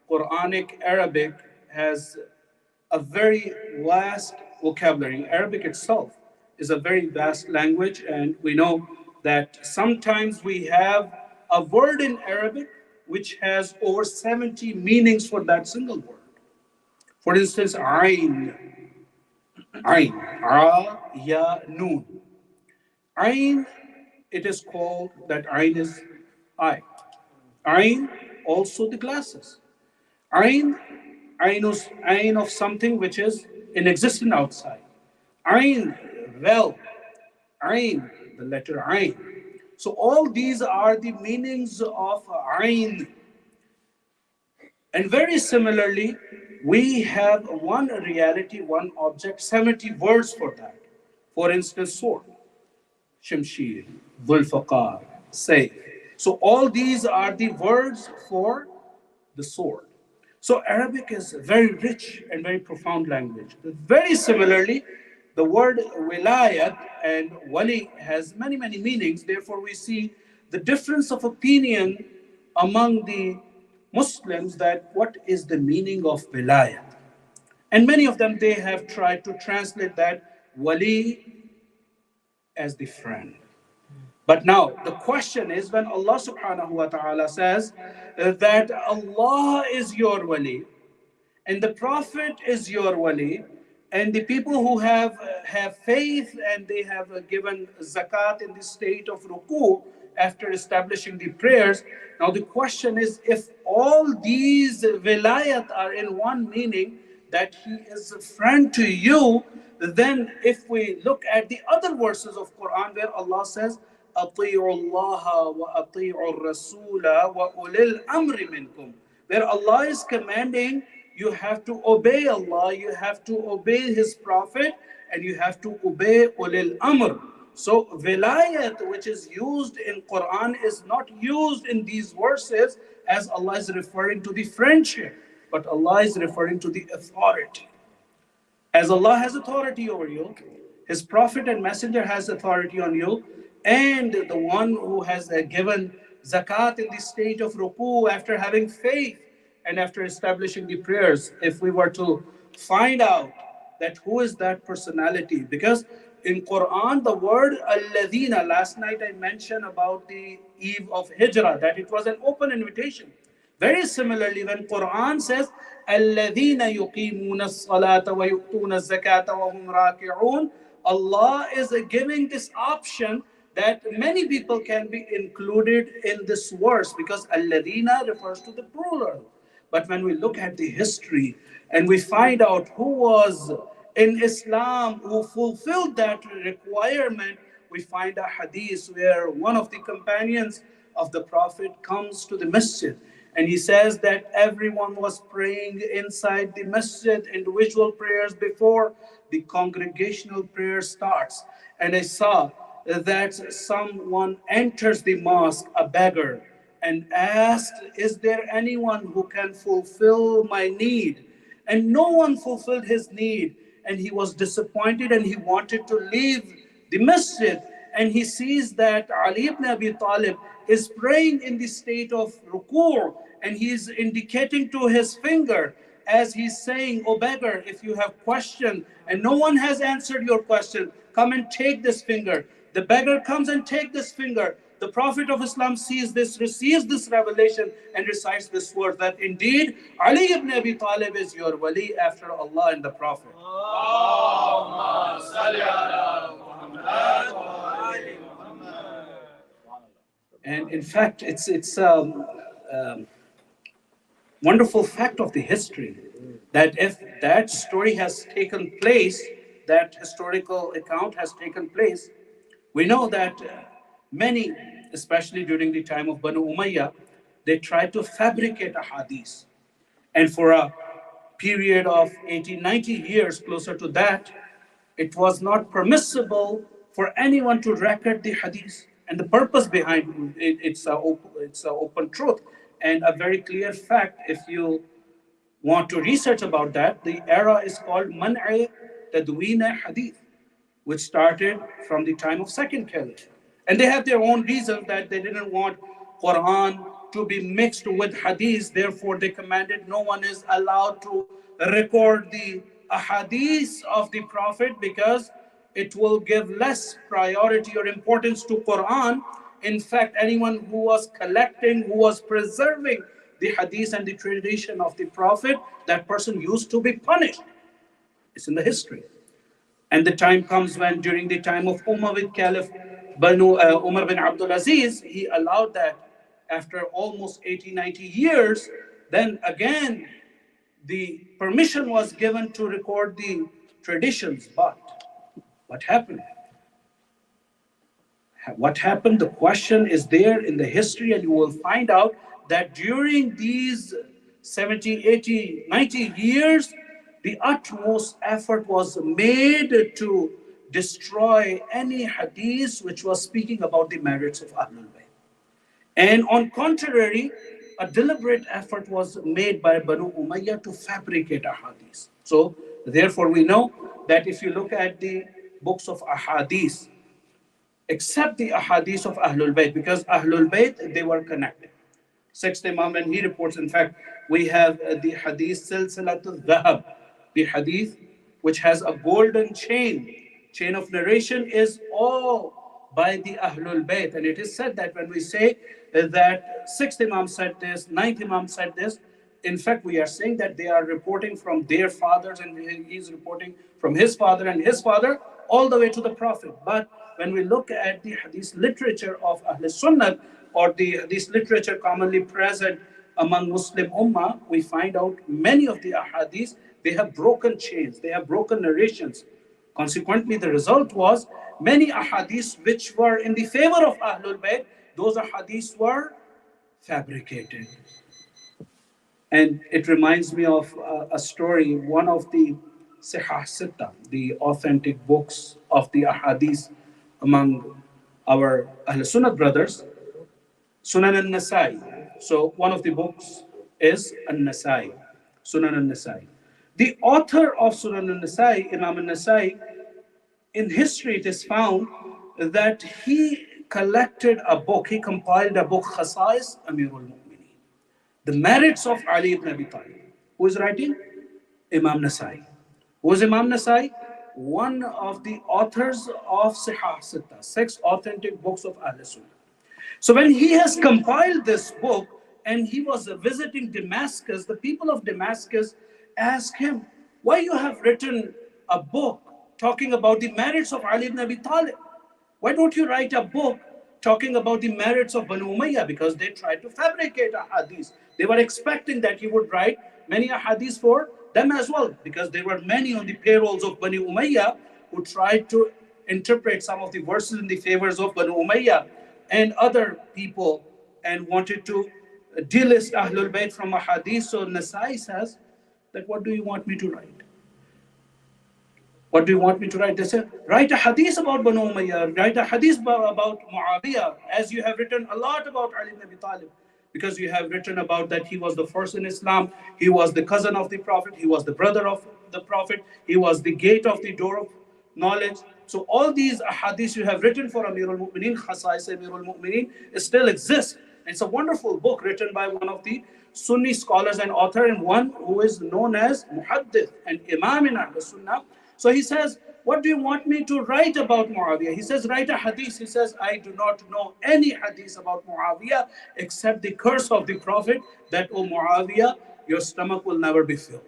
Quranic Arabic has a very vast vocabulary. Arabic itself is a very vast language, and we know that sometimes we have a word in Arabic which has over 70 meanings for that single word. For instance, ayn, ayn, ra, ya, noon. Ayn, it is called that ayn is eye. Ayn, also the glasses. Ayn, ayn of something which is in existence outside. Ayn, well. Ayn, the letter ayn. So all these are the meanings of ayn. And very similarly, we have one reality, one object, 70 words for that. For instance, sword, shamshir, dhulfaqar, sayf. So all these are the words for the sword. So Arabic is a very rich and very profound language. Very similarly, the word wilayat and wali has many, many meanings. Therefore, we see the difference of opinion among the Muslims that what is the meaning of wilayat. And many of them, they have tried to translate that wali as the friend. But now the question is, when Allah subhanahu wa ta'ala says that Allah is your wali, and the Prophet is your wali, and the people who have faith and they have given zakat in the state of ruku after establishing the prayers. Now the question is, if all these wilayat are in one meaning, that he is a friend to you, then if we look at the other verses of Quran where Allah says, أطيعوا الله وأطيعوا الرسول وأولي الأمر منكم, where Allah is commanding you have to obey Allah, you have to obey His Prophet, and you have to obey ulil amr. So wilayat, which is used in Quran, is not used in these verses as Allah is referring to the friendship, but Allah is referring to the authority. As Allah has authority over you, His Prophet and Messenger has authority on you, and the one who has given zakat in the state of ruku after having faith and after establishing the prayers, if we were to find out that who is that personality, because in Quran the word alladhina, last night I mentioned about the eve of Hijrah, that it was an open invitation. Very similarly, when Quran says alladhina yuqimuna as-salata wa yu'tuna az-zakata wa hum raki'un, Allah is giving this option that many people can be included in this verse, because alladhina refers to the plural. But when we look at the history and we find out who was in Islam who fulfilled that requirement, we find a hadith where one of the companions of the Prophet comes to the masjid and he says that everyone was praying inside the masjid, individual prayers before the congregational prayer starts. And I saw that someone enters the mosque, a beggar, and asked, is there anyone who can fulfill my need? And no one fulfilled his need. And he was disappointed and he wanted to leave the masjid. And he sees that Ali ibn Abi Talib is praying in the state of ruku', and he is indicating to his finger as he's saying, "O beggar, if you have question and no one has answered your question, come and take this finger." The beggar comes and take this finger. The Prophet of Islam sees this, receives this revelation, and recites this word that indeed Ali ibn Abi Talib is your wali after Allah and the Prophet. And in fact, it's wonderful fact of the history that if that story has taken place, that historical account has taken place, we know that many, especially during the time of Banu Umayyah, they tried to fabricate a hadith. And for a period of 80, 90 years, closer to that, it was not permissible for anyone to record the hadith. And the purpose behind it, it's a open truth and a very clear fact. If you want to research about that, the era is called Man'a Tadween Hadith, which started from the time of second caliph. And they have their own reason that they didn't want Quran to be mixed with hadith. Therefore, they commanded no one is allowed to record the ahadith of the Prophet because it will give less priority or importance to Quran. In fact, anyone who was collecting, who was preserving the hadith and the tradition of the Prophet, that person used to be punished. It's in the history. And the time comes when, during the time of Umayyad Caliph Umar bin Abdul Aziz, he allowed that after almost 80, 90 years. Then again, the permission was given to record the traditions. But what happened? What happened? The question is there in the history, and you will find out that during these 70, 80, 90 years, the utmost effort was made to destroy any hadith which was speaking about the merits of Ahlul Bayt. And on contrary, a deliberate effort was made by Banu Umayyah to fabricate ahadith. So therefore we know that if you look at the books of ahadith, except the ahadith of Ahlul Bayt, because Ahlul Bayt, they were connected. Sixth Imam, and he reports, in fact, we have the hadith Silsilatul Dhahab, the hadith which has a golden chain of narration is all by the Ahlul Bayt. And it is said that when we say that sixth Imam said this, ninth Imam said this, in fact, we are saying that they are reporting from their fathers, and he's reporting from his father and his father, all the way to the Prophet. But when we look at the hadith literature of Ahl Sunnah, or the hadith literature commonly present among Muslim Ummah, we find out many of the ahadith, they have broken chains, they have broken narrations. Consequently, the result was many ahadith which were in the favor of Ahlul Bayt, those ahadith were fabricated. And it reminds me of a story, one of the Sihah Sitta, the authentic books of the ahadith among our Ahl Sunnah brothers, Sunan al-Nasai. So one of the books is al-Nasai, Sunan al-Nasai. The author of Sunan al-Nasai, Imam al-Nasai, in history it is found that he collected a book, he compiled a book, Khasais Amirul Mu'mineen, the merits of Ali ibn Abi Talib. Who is writing? Imam Nasai. Who is Imam Nasai? One of the authors of Sihah Sitta, 6 authentic books of Ahl Sunnah. So when he has compiled this book and he was visiting Damascus, the people of Damascus asked him, why you have written a book talking about the merits of Ali ibn Abi Talib? Why don't you write a book talking about the merits of Banu Umayyah? Because they tried to fabricate a hadith. They were expecting that he would write many hadiths for them as well, because there were many on the payrolls of Banu Umayyah who tried to interpret some of the verses in the favors of Banu Umayyah and other people, and wanted to delist Ahlul Bayt from a hadith. So Nasai says that, what do you want me to write? What do you want me to write? They said, write a hadith about Banu Umayyah, write a hadith about Muawiyah, as you have written a lot about Ali ibn Abi Talib, because you have written about that he was the first in Islam, he was the cousin of the Prophet, he was the brother of the Prophet, he was the gate of the door of knowledge. So all these hadiths you have written for Amirul Mu'mineen, Khasais Amirul Mu'mineen, still exist. It's a wonderful book written by one of the Sunni scholars and author, and one who is known as Muhaddith and Imam in Ahl Sunnah. So he says, what do you want me to write about Muawiyah? He says, write a hadith. He says, I do not know any hadith about Muawiyah except the curse of the Prophet that, O Muawiyah, your stomach will never be filled.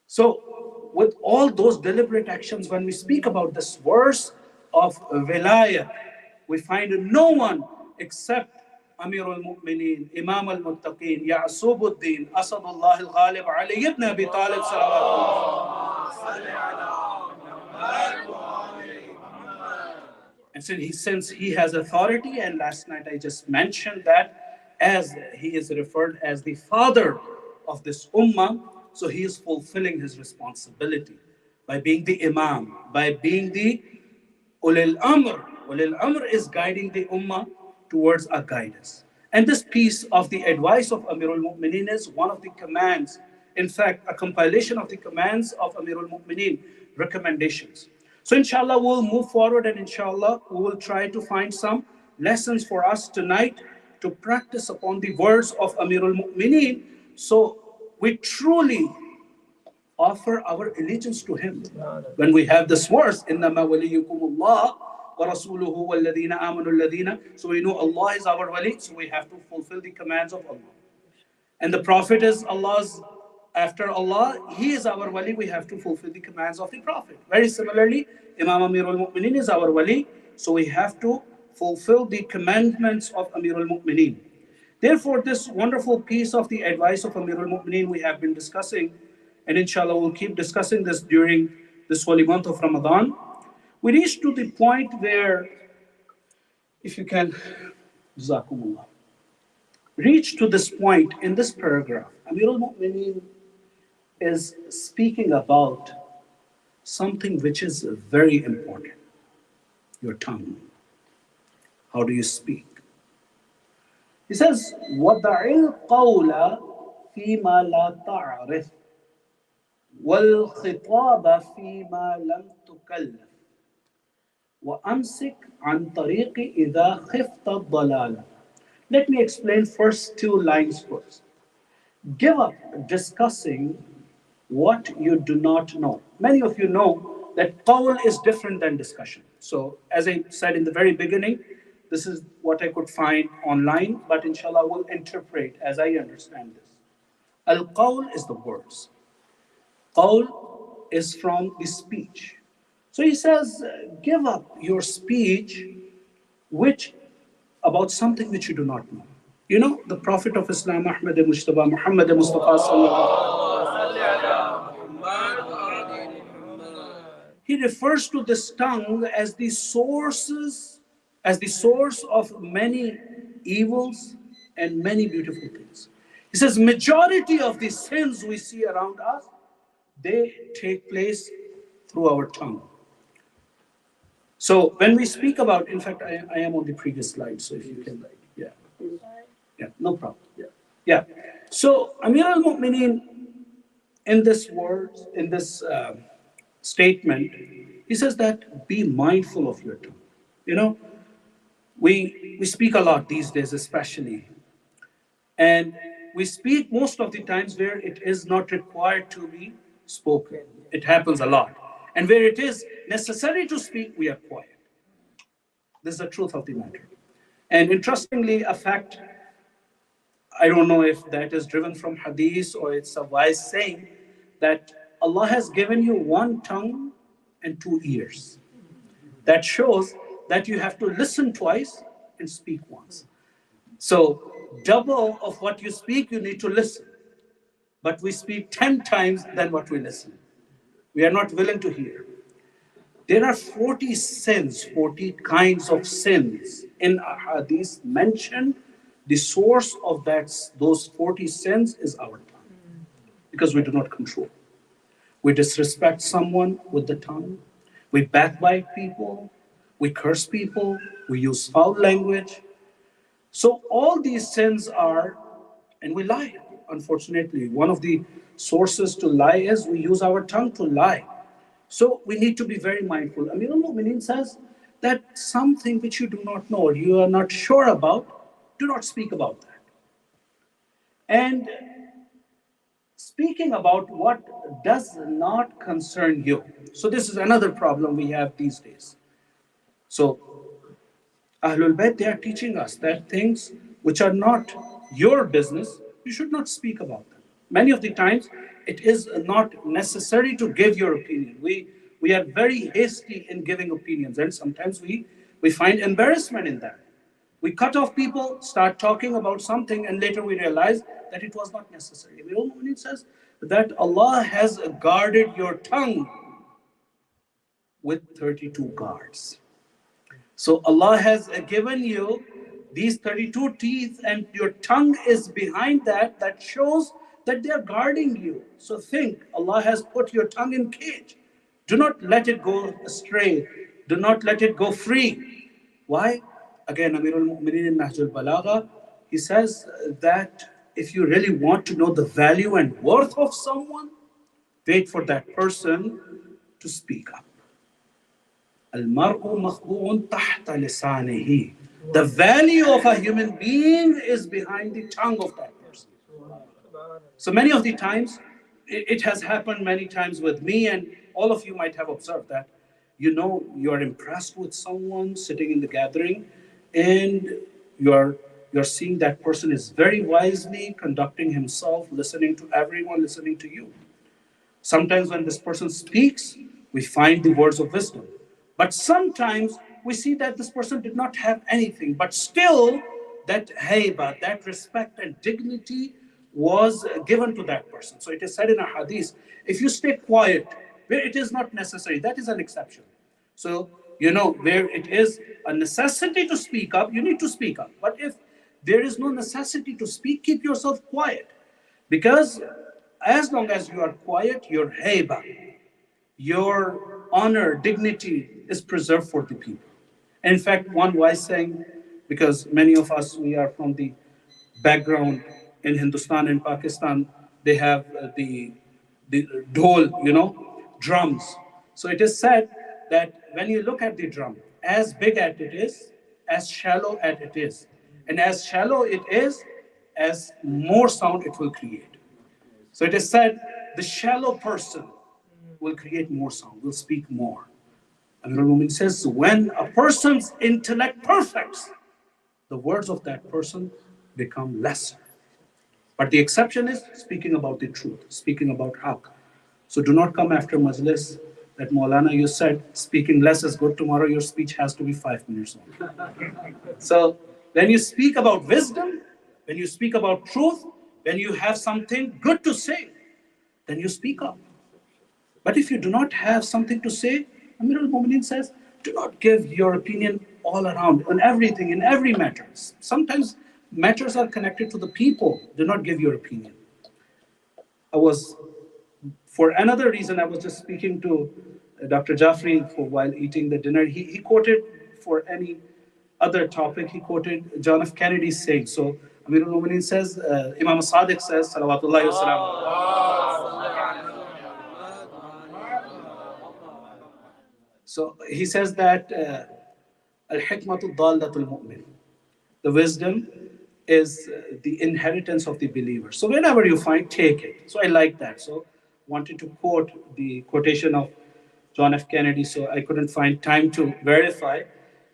So with all those deliberate actions, when we speak about this verse of Wilayah, we find no one except Amirul Mu'mineen, Imam al-Muttaqeen, Ya'subuddin, Asadullah al-Ghalib, Ali ibn Abi Talib and since he has authority, and last night I just mentioned that as he is referred as the father of this ummah, so he is fulfilling his responsibility by being the imam, by being the ulil amr. Ulil amr is guiding the ummah towards a guidance. And this piece of the advice of Amirul Mu'mineen is one of the commands, in fact, a compilation of the commands of Amirul Mu'mineen, recommendations. So inshallah, we'll move forward, and inshallah, we will try to find some lessons for us tonight to practice upon the words of Amirul Mu'mineen, so we truly offer our allegiance to him. When we have this verse, إِنَّمَا وَلِيُّكُمُ اللَّهُ وَرَسُولُهُ وَالَّذِينَ آمَنُوا الَّذِينَ, so we know Allah is our wali, so we have to fulfill the commands of Allah. And the Prophet is Allah's, after Allah, he is our wali, we have to fulfill the commands of the Prophet. Very similarly, Imam Amirul Mu'mineen is our wali, so we have to fulfill the commandments of Amirul Mu'mineen. Therefore, this wonderful piece of the advice of Amirul Mu'mineen we have been discussing, and inshallah we'll keep discussing this during this holy month of Ramadan. We reached to the point where, if you can, Jazakumullah, reach to this point in this paragraph, Amirul Mu'mineen is speaking about something which is very important, your tongue. How do you speak? He says, وَضَعِ الْقَوْلَ فِيمَا لَا تَعْرِفْ وَالْخِطَابَ فِيمَا لَمْ تُكَلَّفْ وَأَمْسِكْ عَنْ طَرِيقِ إِذَا خِفْتَ الضَّلَالَ. Let me explain first two lines first. Give up discussing what you do not know. Many of you know that qawl is different than discussion. So as I said in the very beginning, this is what I could find online, but inshallah will interpret as I understand this. Al-qawl is the words. Qawl is from the speech. So he says, give up your speech which about something which you do not know. You know, the Prophet of Islam, Muhammad Mustafa he refers to this tongue as the sources, as the source of many evils and many beautiful things. He says, majority of the sins we see around us, they take place through our tongue. So when we speak about, in fact, I am on the previous slide, so if you can, yeah, no problem. Yeah. So Amir al-Mu'mineen, in this words, in this statement, he says that be mindful of your tongue. You know, we speak a lot these days, especially, and we speak most of the times where it is not required to be spoken. It happens a lot. And where it is necessary to speak, we are quiet. This is the truth of the matter. And interestingly, a fact, I don't know if that is driven from hadith or it's a wise saying, that Allah has given you one tongue and two ears. That shows that you have to listen twice and speak once. So double of what you speak, you need to listen. But we speak 10 times than what we listen. We are not willing to hear. There are 40 sins, 40 kinds of sins in a hadith mentioned. The source of those 40 sins is our tongue, because we do not control. We disrespect someone with the tongue. We backbite people. We curse people. We use foul language. So all these sins are, and we lie, unfortunately. One of the sources to lie is we use our tongue to lie. So we need to be very mindful. Amir al-Mu'mineen says that something which you do not know, or you are not sure about, do not speak about that. And speaking about what does not concern you. So this is another problem we have these days. So Ahlul Bayt, they are teaching us that things which are not your business, you should not speak about them. Many of the times, it is not necessary to give your opinion. We are very hasty in giving opinions, and sometimes we find embarrassment in that. We cut off people, start talking about something, and later we realize that it was not necessary. It says that Allah has guarded your tongue with 32 guards. So Allah has given you these 32 teeth and your tongue is behind that, that shows that they are guarding you. So think, Allah has put your tongue in cage. Do not let it go astray. Do not let it go free. Why? Again, Amirul Mu'mineen in Nahjul Balagha, he says that if you really want to know the value and worth of someone, wait for that person to speak up. Al-mar'u makhbu'un tahta lisanihi. The value of a human being is behind the tongue of that person. So many of the times, it has happened many times with me, and all of you might have observed that. You know, you're impressed with someone sitting in the gathering, and you're seeing that person is very wisely conducting himself, listening to everyone, listening to you. Sometimes when this person speaks, we find the words of wisdom. But sometimes we see that this person did not have anything, but still that haiba, that respect and dignity was given to that person. So it is said in a hadith, if you stay quiet where it is not necessary, that is an exception. So, you know, where it is a necessity to speak up, you need to speak up. But if there is no necessity to speak, keep yourself quiet. Because as long as you are quiet, your haiba, your honor, dignity is preserved for the people. In fact, one wise saying, because many of us, we are from the background in Hindustan and Pakistan, they have the dhol, you know, drums. So it is said that when you look at the drum, as big as it is, as shallow as it is, and as shallow it is, as more sound it will create. So it is said the shallow person will create more sound, will speak more. And the Mu'min says, when a person's intellect perfects, the words of that person become lesser. But the exception is speaking about the truth, speaking about haqq. So do not come after Majlis that Maulana, you said speaking less is good. Tomorrow your speech has to be 5 minutes only. So when you speak about wisdom, when you speak about truth, when you have something good to say, then you speak up. But if you do not have something to say, Amirul Mu'mineen says, do not give your opinion all around on everything, in every matter. Sometimes matters are connected to the people. Do not give your opinion. For another reason, I was just speaking to Dr. Jaffrey while eating the dinner. He quoted, for any other topic, he quoted John F. Kennedy's saying. So Amirul Mu'mineen says, Imam Sadiq says, Salawatullahi wa salam. So he says that al-hikmatu dallatul mu'min. The wisdom is the inheritance of the believer. So whenever you find, take it. So I like that. So wanted to quote the quotation of John F. Kennedy. So I couldn't find time to verify.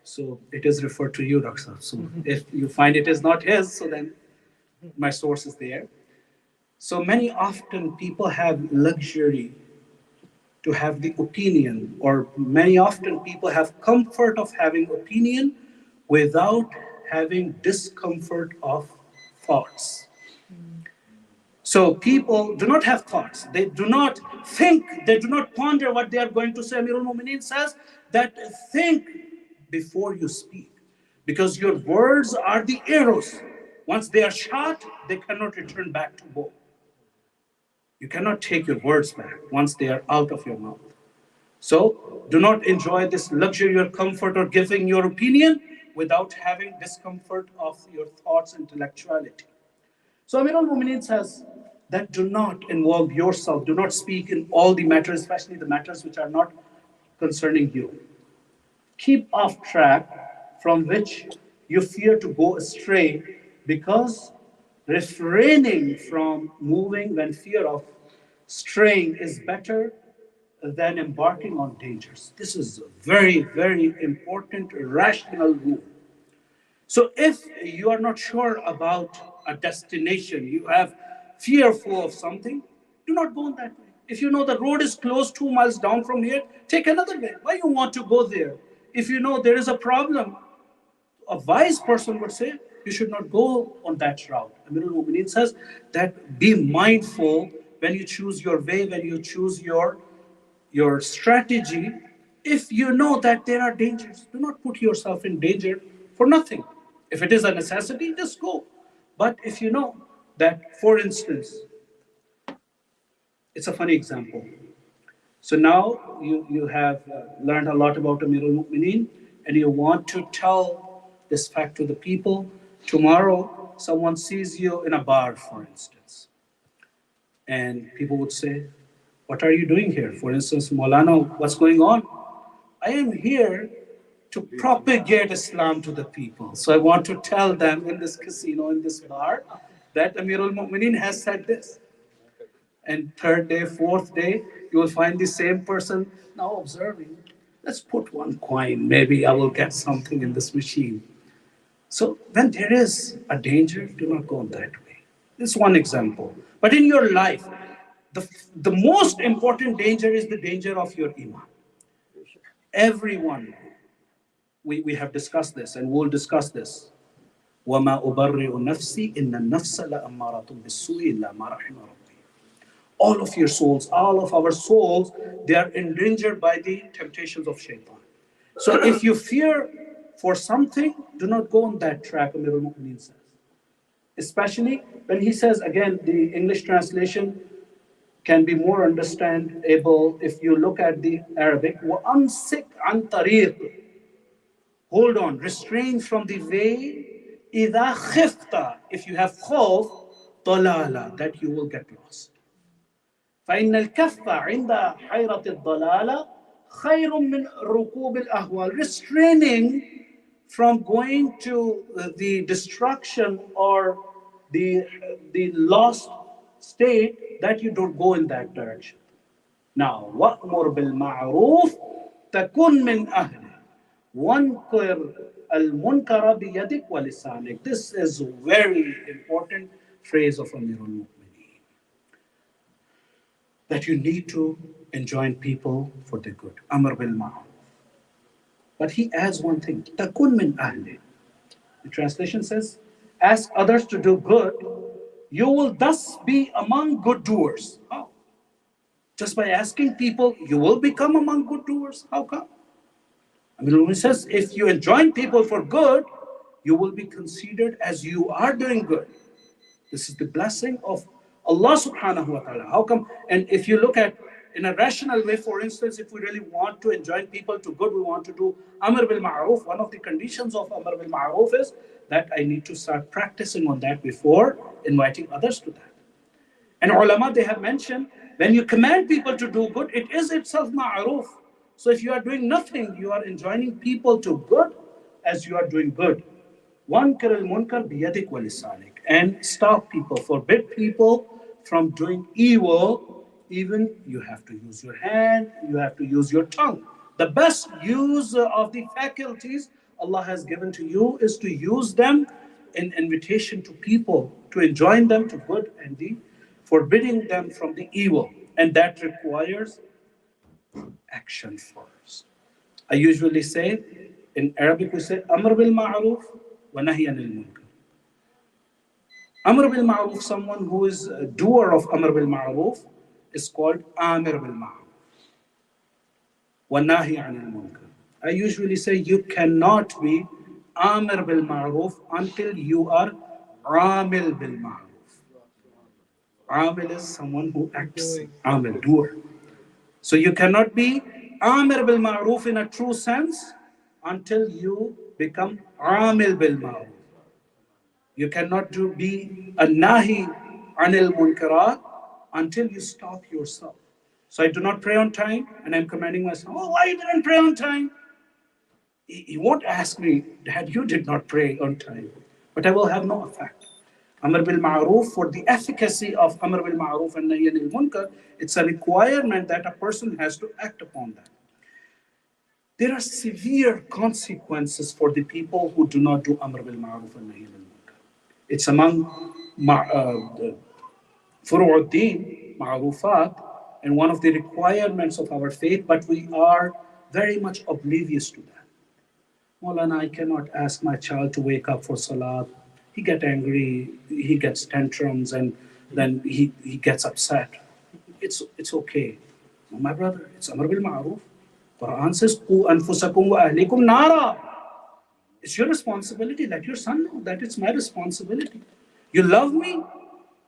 So it is referred to you, Dr. So if you find it is not his, so then my source is there. So many often people have luxury to have the opinion, or many often people have comfort of having opinion without having discomfort of thoughts. So people do not have thoughts. They do not think. They do not ponder what they are going to say. Amirul Mu'mineen says that think before you speak, because your words are the arrows. Once they are shot, they cannot return back to bow. You cannot take your words back once they are out of your mouth. So do not enjoy this luxury or comfort or giving your opinion without having discomfort of your thoughts, intellectuality. So Amirul Mu'mineen says that do not involve yourself, do not speak in all the matters, especially the matters which are not concerning you. Keep off track from which you fear to go astray, because refraining from moving when fear of straying is better than embarking on dangers. This is a very, very important rational rule. So if you are not sure about a destination, you have fearful of something, do not go on that way. If you know the road is closed 2 miles down from here, take another way. Why you want to go there? If you know there is a problem, a wise person would say, you should not go on that route. Amirul Mu'mineen says that be mindful when you choose your way, when you choose your strategy. If you know that there are dangers, do not put yourself in danger for nothing. If it is a necessity, just go. But if you know that, for instance, it's a funny example. So now you have learned a lot about Amirul Mu'mineen, and you want to tell this fact to the people. Tomorrow, someone sees you in a bar, for instance, and people would say, "What are you doing here?" For instance, Maulana, what's going on? I am here to propagate Islam to the people. So I want to tell them in this casino, in this bar, that Amirul Mu'mineen has said this. And third day, fourth day, you will find the same person now observing. Let's put one coin. Maybe I will get something in this machine. So when there is a danger, do not go that way. This is one example. But in your life, the most important danger is the danger of your iman. Everyone, we have discussed this and we'll discuss this. وَمَا أُبَرِّئُ نَفْسِي إِنَّ النَّفْسَ لَأَمَّارَةٌ بِالسُّوءِ إِلَّا مَا رَحِمَ رَبِّي. All of your souls, all of our souls, they are endangered by the temptations of shaitan. So if you fear for something, do not go on that track, Amirul Mu'mineen says. Especially when he says, again, the English translation can be more understandable if you look at the Arabic. وَأَمْسِكْ عَنْ طَرِيقٍ. Hold on, refrain from the way. إِذَا خِفْتَ. If you have khawf, ضَلَالَ, that you will get lost. فإن الكف عند حيرة الضلالة خير من ركوب الأهوال. Restraining from going to the destruction or the lost state, that you don't go in that direction. Now, وَأْمُرْ بِالْمَعْرُوفِ تَكُنْ مِنْ أَهْلِهِ وَانْكِرْ الْمُنْكَرَ بِيَدِكَ وَلِسَانِكَ. This is a very important phrase of Amirul Mu'mineen, that you need to enjoin people for the good. Amr bil ma'ruf. But he adds one thing. Takun min ahli. The translation says, ask others to do good, you will thus be among good doers. How? Just by asking people, you will become among good doers. How come? I mean, when it says, if you enjoin people for good, you will be considered as you are doing good. This is the blessing of Allah subhanahu wa ta'ala. How come? And if you look at in a rational way, for instance, if we really want to enjoin people to good, we want to do Amr bil Ma'ruf. One of the conditions of Amr bil Ma'ruf is that I need to start practicing on that before inviting others to that. And ulama, they have mentioned, when you command people to do good, it is itself Ma'ruf. So if you are doing nothing, you are enjoining people to good as you are doing good. وَانْكِرِ الْمُنْكَرْ بِيَدِكَ وَلِسَانِكَ. And stop people, forbid people from doing evil. Even you have to use your hand, you have to use your tongue. The best use of the faculties Allah has given to you is to use them in invitation to people, to enjoin them to good and the forbidding them from the evil. And that requires action first. I usually say, in Arabic we say, Amr bil Ma'ruf wa Nahy anil Munkar. Amr bil Ma'ruf, someone who is a doer of Amr bil Ma'ruf, is called Amir bil Ma'ruf. Wa Nahy anil Munkar. I usually say you cannot be Amir bil Ma'ruf until you are Amil bil Ma'ruf. Amil is someone who acts, Amil, doer. So you cannot be Amir bil Ma'ruf in a true sense until you become Amil bil Ma'ruf. You cannot be a Nahi anil Munkarat until you stop yourself. So I do not pray on time, and I'm commanding myself, oh, why you didn't pray on time? He won't ask me, Dad, you did not pray on time. But I will have no effect. Amr bil Ma'ruf, for the efficacy of Amr bil Ma'ruf and Nahy anil Munkar, it's a requirement that a person has to act upon that. There are severe consequences for the people who do not do Amr bil Ma'ruf and Nahy anil Munkar. It's among Furu'uddin, Ma'rufat, and one of the requirements of our faith, but we are very much oblivious to that. Maulana, I cannot ask my child to wake up for Salat. He gets angry, he gets tantrums, and then he gets upset. It's okay. No, my brother, it's Amr bil Ma'ruf. Quran says, Qu anfusakum wa ahlikum nara. It's your responsibility. Let your son know that it's my responsibility. You love me.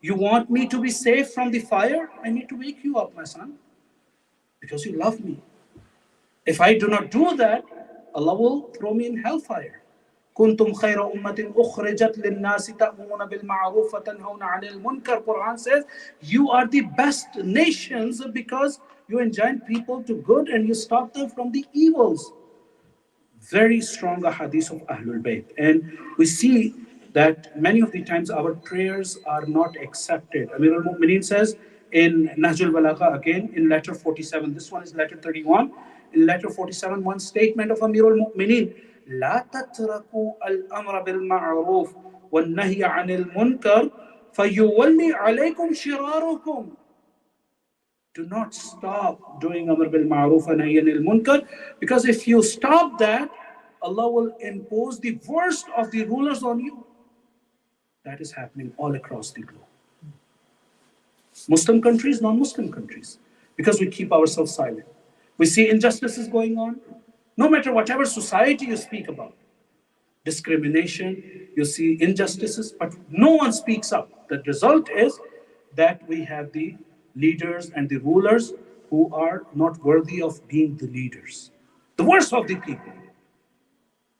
You want me to be safe from the fire. I need to wake you up, my son, because you love me. If I do not do that, Allah will throw me in hellfire. كنتم خير أمة أخرجت للناس تأمرون بالمعروف وتنهون عن المنكر. Quran says you are the best nations because you enjoin people to good and you stop them from the evils. Very strong hadith of Ahlul Bayt. And we see that many of the times our prayers are not accepted. Amir al-Mu'mineen says in Nahjul Balagha again in letter 47, this one is letter 31. In letter 47, one statement of Amir al-Mu'mineen, لا تتركوا الأمر بالمعروف والنهي عن المنكر فيولي عليكم شراركم. Do not stop doing Amr bil Ma'ruf and Nahy anil Munkar, because if you stop that, Allah will impose the worst of the rulers on you. That is happening all across the globe. Muslim countries, non-Muslim countries, because we keep ourselves silent. We see injustices going on, no matter whatever society you speak about. Discrimination, you see injustices, but no one speaks up. The result is that we have the leaders and the rulers who are not worthy of being the leaders. The worst of the people.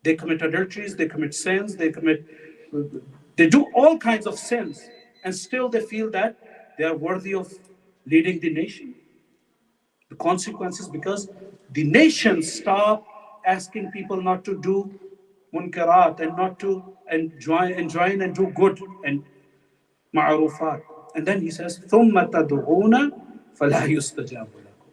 They commit adulteries, they commit sins, they do all kinds of sins, and still they feel that they are worthy of leading the nation. The consequences, because the nation stop asking people not to do munkarat and not to join and do good and ma'rufat. And then he says, ثُمَّ تَدْعُونَ فَلَا يُسْتَجَابُ لَكُمْ.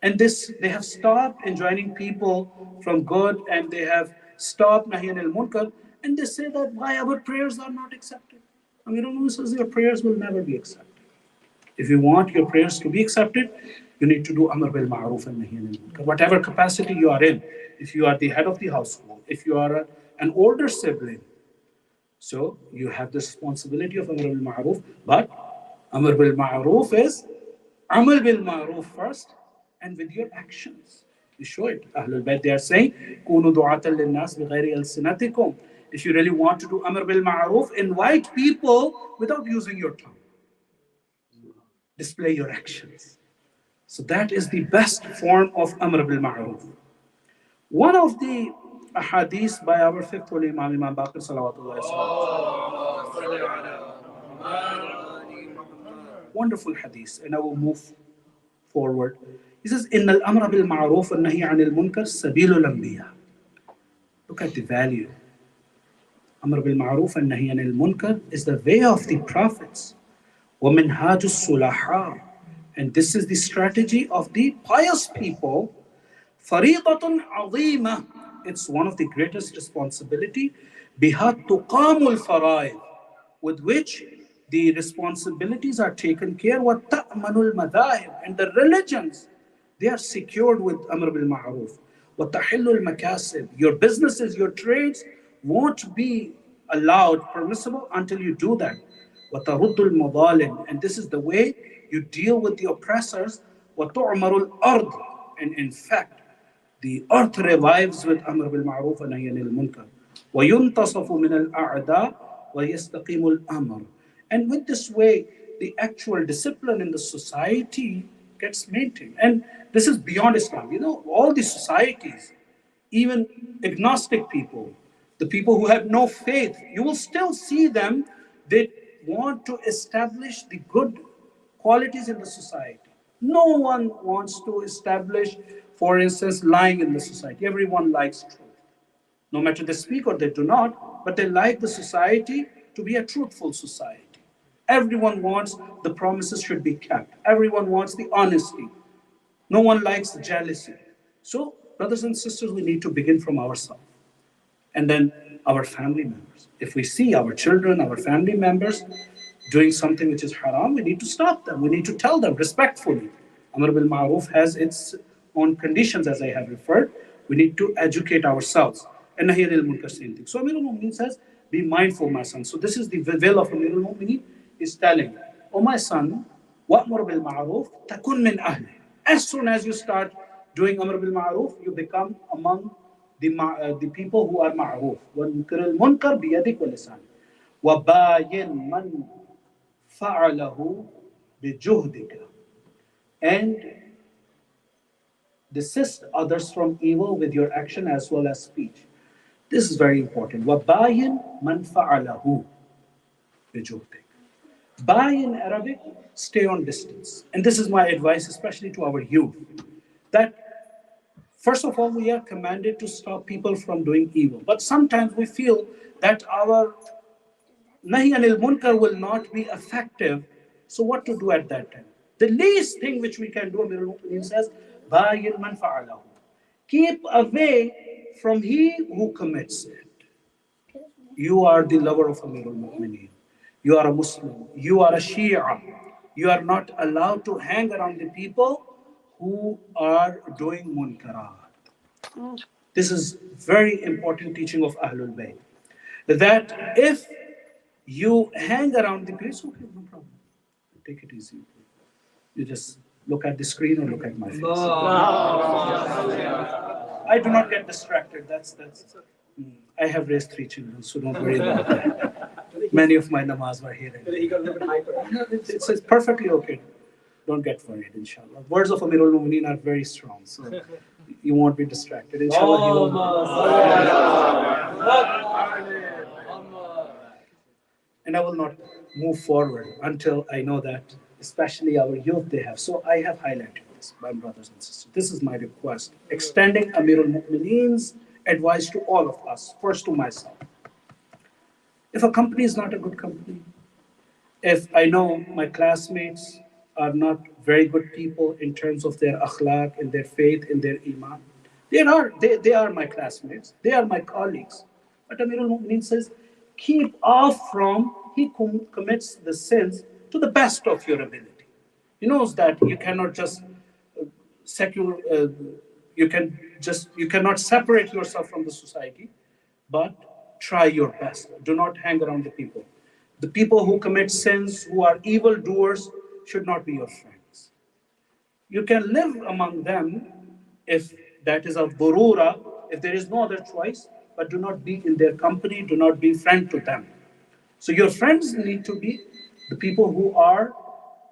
And this, they have stopped enjoining people from good, and they have stopped nahy anil munkar, and they say that why our prayers are not accepted. Amir says your prayers will never be accepted. If you want your prayers to be accepted, you need to do Amr bil Ma'ruf and Nahy anil Munkar. Whatever capacity you are in, if you are the head of the household, if you are an older sibling, so you have the responsibility of Amr bil Ma'ruf, but Amr bil Ma'ruf is Amal bil Ma'ruf first, and with your actions. You show it. Ahlul Bayt, they are saying, Kunu du'atan lin nas bi ghairi alsinatikum. If you really want to do Amr bil Ma'ruf, invite people without using your tongue. Display your actions. So that is the best form of Amr bil Ma'ruf. One of the ahadith by our fifth Imam, Imam Baqir Salawatullah, wonderful hadith, and I will move forward. He says, Inna al-amra bil ma'ruf wa nahi anil munkar sabilul anbiya. Look at the value. Amr bil ma'ruf and nahi anil munkar is the way of the prophets. Wa minhajus sulaha. And this is the strategy of the pious people. Faridatun azima. It's one of the greatest responsibility. Biha tuqamul faraid. With which the responsibilities are taken care. Wa ta'manul madahib. And the religions, they are secured with Amr bil Ma'ruf. Wa tahillul makasib. Your businesses, your trades won't be allowed, permissible, until you do that. Wa taruddul madalim. And this is the way you deal with the oppressors. Wa tu'marul ard. And in fact, the earth revives with Amr bil Ma'ruf and Nahy anil Munkar. Wa yuntasafu min al-a'da wa yastaqimul amr. And with this way, the actual discipline in the society gets maintained. And this is beyond Islam. You know, all the societies, even agnostic people, the people who have no faith, you will still see them, they want to establish the good qualities in the society. No one wants to establish, for instance, lying in the society. Everyone likes truth. No matter they speak or they do not, but they like the society to be a truthful society. Everyone wants the promises should be kept. Everyone wants the honesty. No one likes jealousy. So, brothers and sisters, we need to begin from ourselves. And then our family members. If we see our children, our family members doing something which is haram, we need to stop them. We need to tell them respectfully. Amr bil Ma'ruf has its own conditions, as I have referred. We need to educate ourselves. And Nahy anil Munkar, same thing. So Amir al-Mu'mineen says, be mindful, my son. So this is the will of Amir al-Mu'mineen, is telling, oh my son, wa'mur bil ma'ruf takun min ahli. As soon as you start doing Amr bil Ma'ruf, you become among the people who are ma'ruf. وَانْكِرِ الْمُنْكَرْ بِيَدِكَ وَلِسَانِكَ وَبَايِنْ مَنْ فَعَلَهُ بِجُهْدِكَ. And desist others from evil with your action as well as speech. This is very important. وَبَايِنْ مَنْ فَعَلَهُ بِجُهْدِكَ. By in Arabic, stay on distance. And this is my advice, especially to our youth, that first of all, we are commanded to stop people from doing evil. But sometimes we feel that our nahi anil munkar will not be effective. So what to do at that time? The least thing which we can do, Amirul Mu'mineen says, bayin man fa'alahu. Keep away from he who commits it. You are the lover of Amirul Mu'mineen. You are a Muslim. You are a Shia. You are not allowed to hang around the people who are doing munkarat. This is very important teaching of Ahlul Bayt. That if you hang around the place, okay, no problem. Take it easy. You just look at the screen or look at my face. I do not get distracted. I have raised 3 children, so don't worry about that. Many of my namaz were here. It's perfectly okay. Don't get worried, inshallah. Words of Amirul Mu'mineen are very strong, so you won't be distracted. Inshallah, and I will not move forward until I know that, especially our youth, they have. So I have highlighted this, my brothers and sisters. This is my request, extending Amirul Mu'mineen's advice to all of us, first to myself. If a company is not a good company, if I know my classmates are not very good people in terms of their akhlaq, in their faith, in their iman, they are my classmates, they are my colleagues. But Amirul Mu'mineen says, keep off from he who commits the sins to the best of your ability. He knows that you cannot just you cannot separate yourself from the society, but try your best. Do not hang around the people. The people who commit sins, who are evildoers, should not be your friends. You can live among them if that is a burura, if there is no other choice, but do not be in their company, do not be friend to them. So your friends need to be the people who are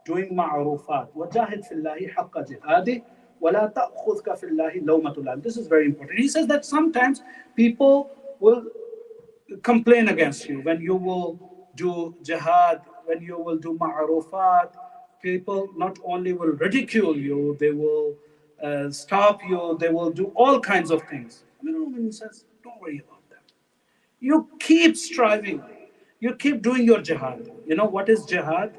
doing ma'rufat. وَجَاهِدْ فِي اللَّهِ حَقَّ جِهَادِهِ وَلَا تَأْخُذْكَ فِي اللَّهِ لَوْمَةُ لَائِمٍ. This is very important. He says that sometimes people will complain against you when you will do jihad, when you will do ma'rufat. People not only will ridicule you, they will stop you, they will do all kinds of things. He says, don't worry about that. You keep striving. You keep doing your jihad. You know what is jihad?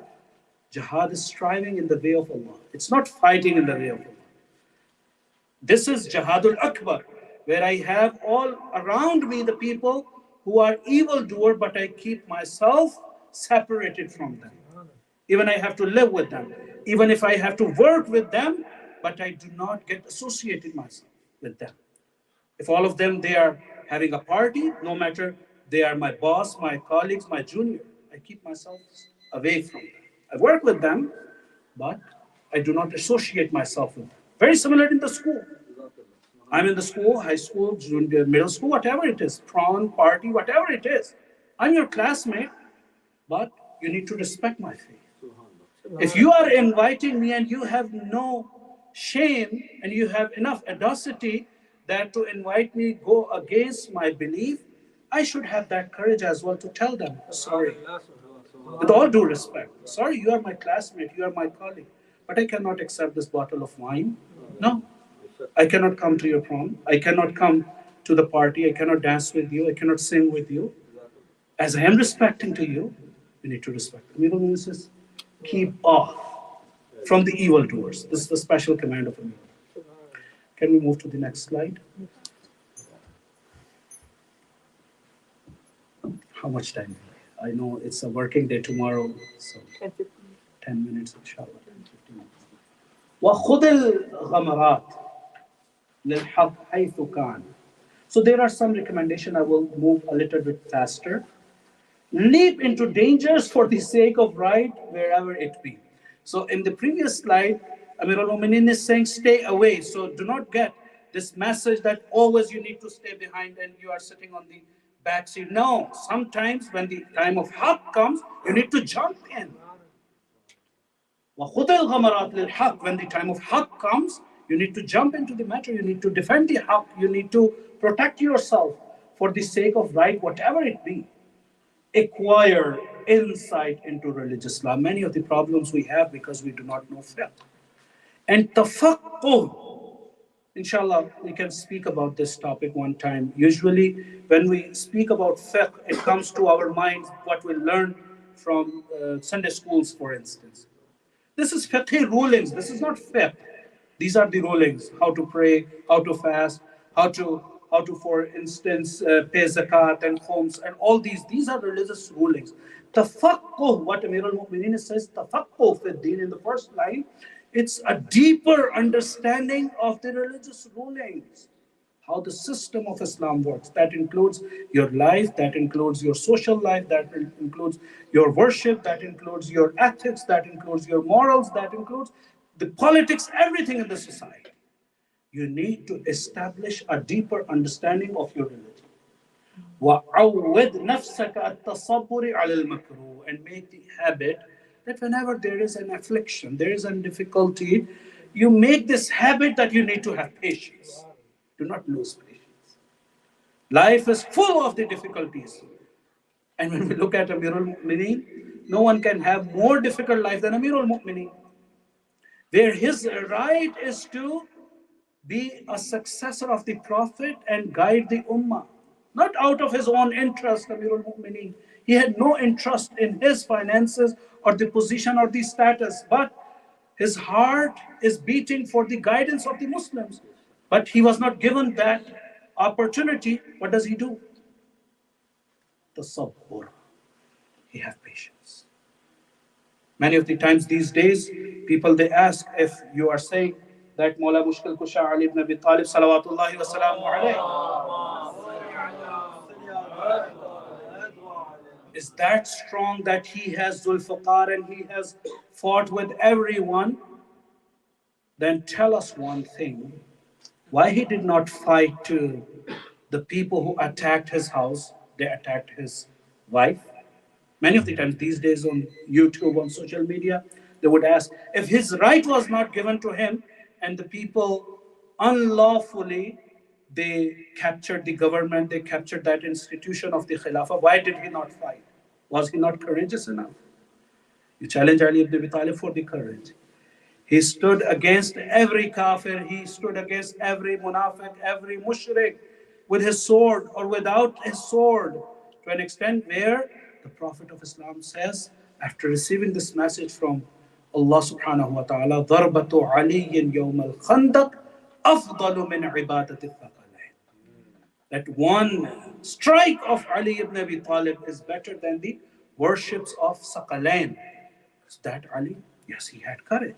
Jihad is striving in the way of Allah. It's not fighting in the way of Allah. This is Jihadul Akbar, where I have all around me the people who are evildoer, but I keep myself separated from them. Even I have to live with them. Even if I have to work with them, but I do not get associated myself with them. If all of them, they are having a party, no matter they are my boss, my colleagues, my junior, I keep myself away from them. I work with them, but I do not associate myself with them. Very similar in the school. I'm in the school, high school, junior, middle school, whatever it is, prom, party, whatever it is. I'm your classmate, but you need to respect my faith. If you are inviting me and you have no shame and you have enough audacity that to invite me go against my belief, I should have that courage as well to tell them, sorry. With all due respect, sorry, you are my classmate, you are my colleague, but I cannot accept this bottle of wine. No, I cannot come to your prom. I cannot come to the party. I cannot dance with you. I cannot sing with you. As I am respecting to you, you need to respect me. Amirul says, keep off from the evildoers. This is the special command of Amir. Can we move to the next slide? How much time? I know it's a working day tomorrow, so 10 minutes, inshallah. 10, 15 minutes. وَخُذِ الْغَمَرَاتِ لِلْحَقِّ حَيْثُ كَانَ. So there are some recommendations. I will move a little bit faster. Leap into dangers for the sake of right, wherever it be. So in the previous slide, Amirul Mu'mineen is saying stay away. So do not get this message that always you need to stay behind and you are sitting on the back seat. No, sometimes when the time of haqq comes, you need to jump in. وَخُذِ الْغَمَرَاتِ لِلْحَقِّ. When the time of haqq comes, you need to jump into the matter, you need to defend the haqq, you need to protect yourself for the sake of right, whatever it be. Acquire insight into religious law. Many of the problems we have because we do not know fiqh. And tafaqquh, inshallah, we can speak about this topic one time. Usually, when we speak about fiqh, it comes to our minds what we learn from Sunday schools, for instance. This is fiqh rulings. This is not fiqh. These are the rulings: how to pray, how to fast, how to, for instance, pay zakat and khums and all these. These are religious rulings. Tafaqquh, what Amir al-Mu'mineen says, tafaqquh fi din in the first line, it's a deeper understanding of the religious rulings, how the system of Islam works. That includes your life, that includes your social life, that includes your worship, that includes your ethics, that includes your morals, that includes the politics, everything in the society. You need to establish a deeper understanding of your religion. وَعَوِّدْ نَفْسَكَ التَّصَبُّرِ عَلَى الْمَكْرُوهِ. And make the habit that whenever there is an affliction, there is a difficulty, you make this habit that you need to have patience. Do not lose patience. Life is full of the difficulties. And when we look at Amir al-Mu'mineen, no one can have more difficult life than Amir al-Mu'mineen, where his right is to be a successor of the Prophet and guide the Ummah. Not out of his own interest, Amir al-Mu'mineen. He had no interest in his finances or the position or the status, but his heart is beating for the guidance of the Muslims. But he was not given that opportunity. What does he do? Tasabbur. He has patience. Many of the times these days, people they ask if you are saying that Mawla Mushkil Kusha Ali ibn Abi Talib salawatullahi wa salamu alayhi is that strong that he has Zulfiqar and he has fought with everyone, then tell us one thing. Why he did not fight the people who attacked his house? They attacked his wife. Many of the times these days on YouTube, on social media, they would ask, if his right was not given to him and the people unlawfully, they captured the government, they captured that institution of the Khilafah, why did he not fight? Was he not courageous enough? You challenge Ali ibn Abi Talib for the courage. He stood against every kafir, he stood against every munafiq, every mushrik, with his sword or without his sword, to an extent where the Prophet of Islam says, after receiving this message from Allah subhanahu wa ta'ala, ضَرْبَةُ عَلِيٍّ يَوْمَ الْخَنْدَقِ أَفْضَلُ مِنْ عِبَادَةِ الثَّقَلَيْنِ. That one strike of Ali ibn Abi Talib is better than the worships of Saqalain. Is that Ali? Yes, he had courage.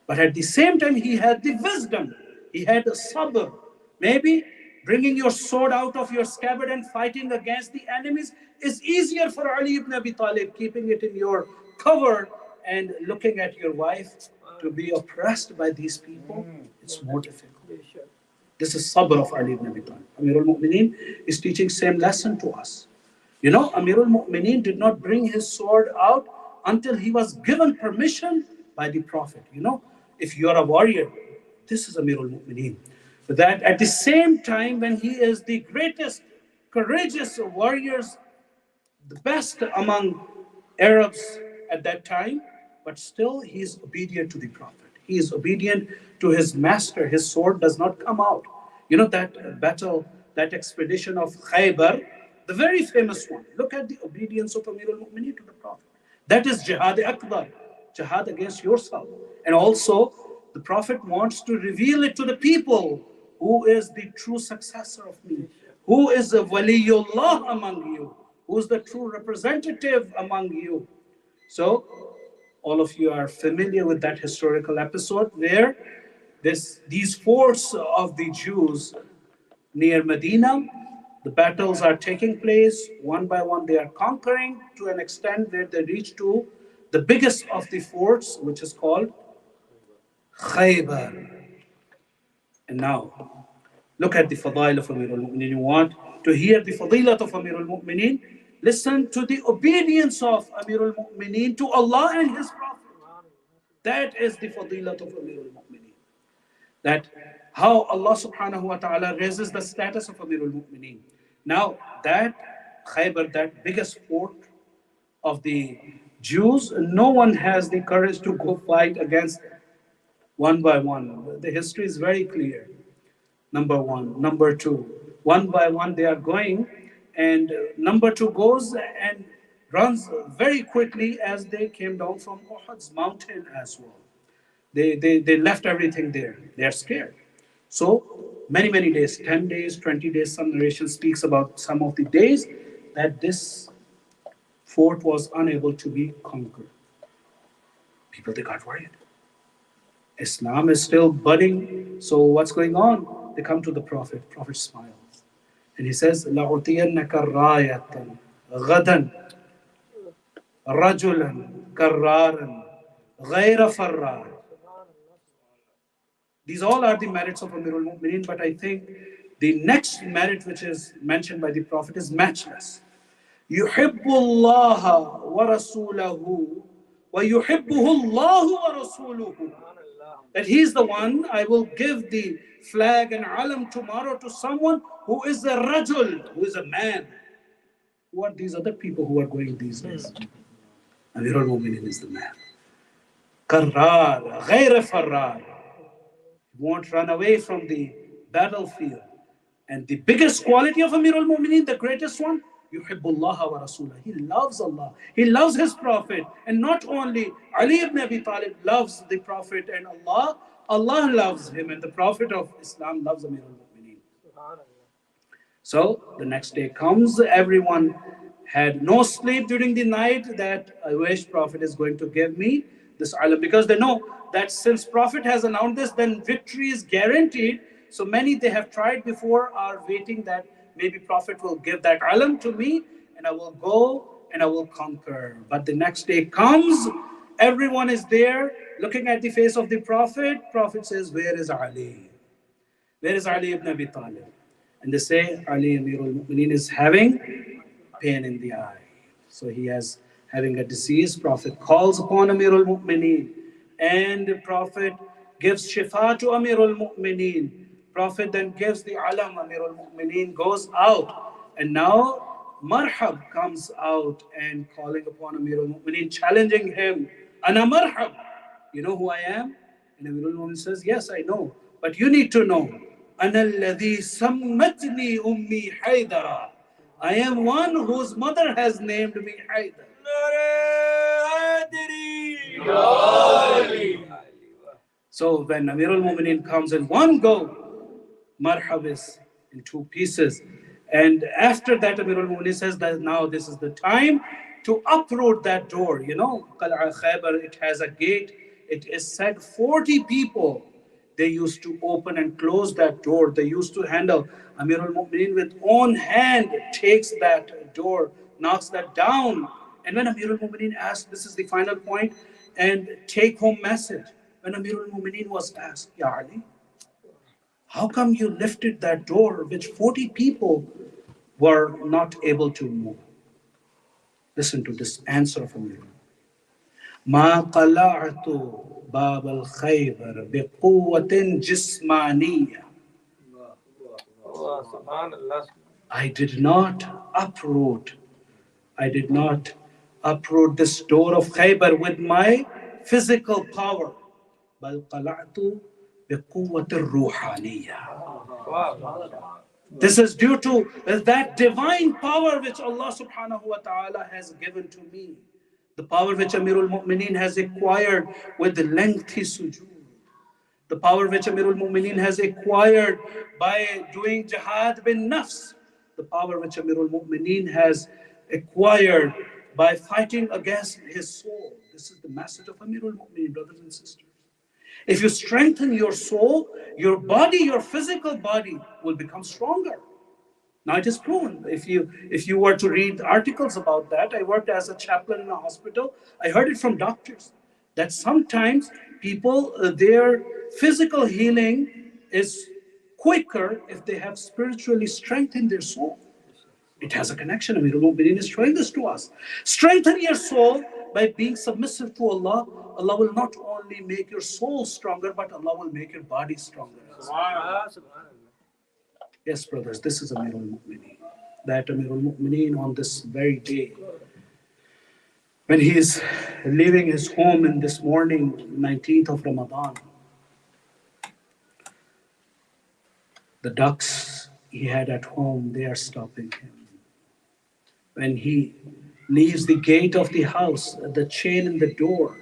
But at the same time, he had the wisdom. He had the sabr. Maybe bringing your sword out of your scabbard and fighting against the enemies is easier for Ali ibn Abi Talib. Keeping it in your cover and looking at your wife to be oppressed by these people, it's more difficult. This is sabr of Ali ibn Abi Talib. Amir al-Mu'mineen is teaching same lesson to us. You know, Amir al-Mu'mineen did not bring his sword out until he was given permission by the Prophet. You know, if you are a warrior, this is Amir al-Mu'mineen. But that at the same time, when he is the greatest, courageous warriors, the best among Arabs at that time, but still he is obedient to the Prophet. He is obedient to his master. His sword does not come out. You know that battle, that expedition of Khaybar, the very famous one. Look at the obedience of Amir al-Mu'mineen to the Prophet. That is Jihad Akbar, jihad against yourself. And also, the Prophet wants to reveal it to the people. Who is the true successor of me? Who is the Waliullah among you? Who is the true representative among you? So, all of you are familiar with that historical episode where these forts of the Jews near Medina, the battles are taking place one by one. They are conquering to an extent where they reach to the biggest of the forts, which is called Khaybar. And now, Look at the fadail of Amir al-Mu'mineen. You want to hear the fadilat of Amir al-Mu'mineen? Listen to the obedience of Amir al-Mu'mineen to Allah and His Prophet. That is the fadilat of Amir al-Mu'mineen. That how Allah subhanahu wa ta'ala raises the status of Amir al-Mu'mineen. Now that Khaybar, that biggest fort of the Jews, no one has the courage to go fight against them one by one. The history is very clear. Number one. Number two, one by one they are going, and number two goes and runs very quickly as they came down from Uhud's mountain as well. They left everything there. They are scared. So many days, 10 days, 20 days, some narration speaks about some of the days that this fort was unable to be conquered. People, they got worried. Islam is still budding, so what's going on? They come to the Prophet. Prophet smiles. And he says, لَأُعْطِيَنَّكَ رَايَةً غَدًا رَجُلًا كَرَّارًا غَيْرَ فَرَّارٍ. These all are the merits of Amir al-Mu'mineen, but I think the next merit which is mentioned by the Prophet is matchless. يُحِبُّ اللَّهَ وَرَسُولَهُ وَيُحِبُّهُ اللَّهُ وَرَسُولُهُ. That he's the one, I will give the flag and alam tomorrow to someone who is a rajul, who is a man. Who are these other people who are going these days? Amir al-Mu'mineen is the man. Qarrar, ghayr farrar. Won't run away from the battlefield. And the biggest quality of Amir al-Mu'mineen, the greatest one, yuhibbullah wa rasulah. He loves Allah. He loves His Prophet. And not only Ali ibn Abi Talib loves the Prophet and Allah, Allah loves him, and the Prophet of Islam loves Amir al-Mu'mineen. So the next day comes, everyone had no sleep during the night, that I wish Prophet is going to give me this alam, because they know that since Prophet has announced this, then victory is guaranteed. So many they have tried before are waiting that maybe Prophet will give that alam to me and I will go and I will conquer. But the next day comes, everyone is there looking at the face of the Prophet. Prophet says, where is Ali? Where is Ali ibn Abi Talib? And they say, Ali Amir al-Mu'mineen is having pain in the eye. So he is having a disease. Prophet calls upon Amir al-Mu'mineen, and the Prophet gives shifa to Amir al-Mu'mineen. Prophet then gives the alam. Amir al-Mu'mineen goes out, and now Marhab comes out and calling upon Amir al-Mu'mineen, challenging him. Ana Marhab, you know who I am? And Amir al-Mu'mineen says, yes, I know, but you need to know. Ana alladhi sammatni ummi Haydara. I am one whose mother has named me Haydar. So when Amir al-Mu'mineen comes in one go, Marhab is in two pieces. And after that, Amir al-Mu'mineen says that now this is the time to uproot that door. You know, Qal'a Khaybar, it has a gate. It is said 40 people, they used to open and close that door. They used to handle. Amir al-Mu'mineen with own hand takes that door, knocks that down. And when Amir al-Mu'mineen asked, this is the final point, and take home message. When Amir al-Mu'mineen was asked, Ya Ali, how come you lifted that door which 40 people were not able to move? Listen to this answer of Amir. Ma qala'tu bab al-khaybar biquwwatin jismaniyya. I did not uproot this door of Khaybar with my physical power. Bal qala'tu biquwwatir ruhaniyya. This is due to that divine power which Allah subhanahu wa ta'ala has given to me. The power which Amir al-Mu'mineen has acquired with the lengthy sujood. The power which Amir al-Mu'mineen has acquired by doing jihad bin nafs. The power which Amir al-Mu'mineen has acquired by fighting against his soul. This is the message of Amir al-Mu'mineen, brothers and sisters. If you strengthen your soul, your body, your physical body will become stronger. Now it is proven. If you were to read articles about that, I worked as a chaplain in a hospital. I heard it from doctors that sometimes people, their physical healing is quicker if they have spiritually strengthened their soul. It has a connection. Amirul Mu'mineen is showing this to us. Strengthen your soul by being submissive to Allah. Allah will not only make your soul stronger, but Allah will make your body stronger. Yes, brothers, this is Amirul Mu'mineen. That Amirul Mu'mineen on this very day, when he is leaving his home in this morning, 19th of Ramadan, the ducks he had at home, they are stopping him. When he leaves the gate of the house, the chain in the door,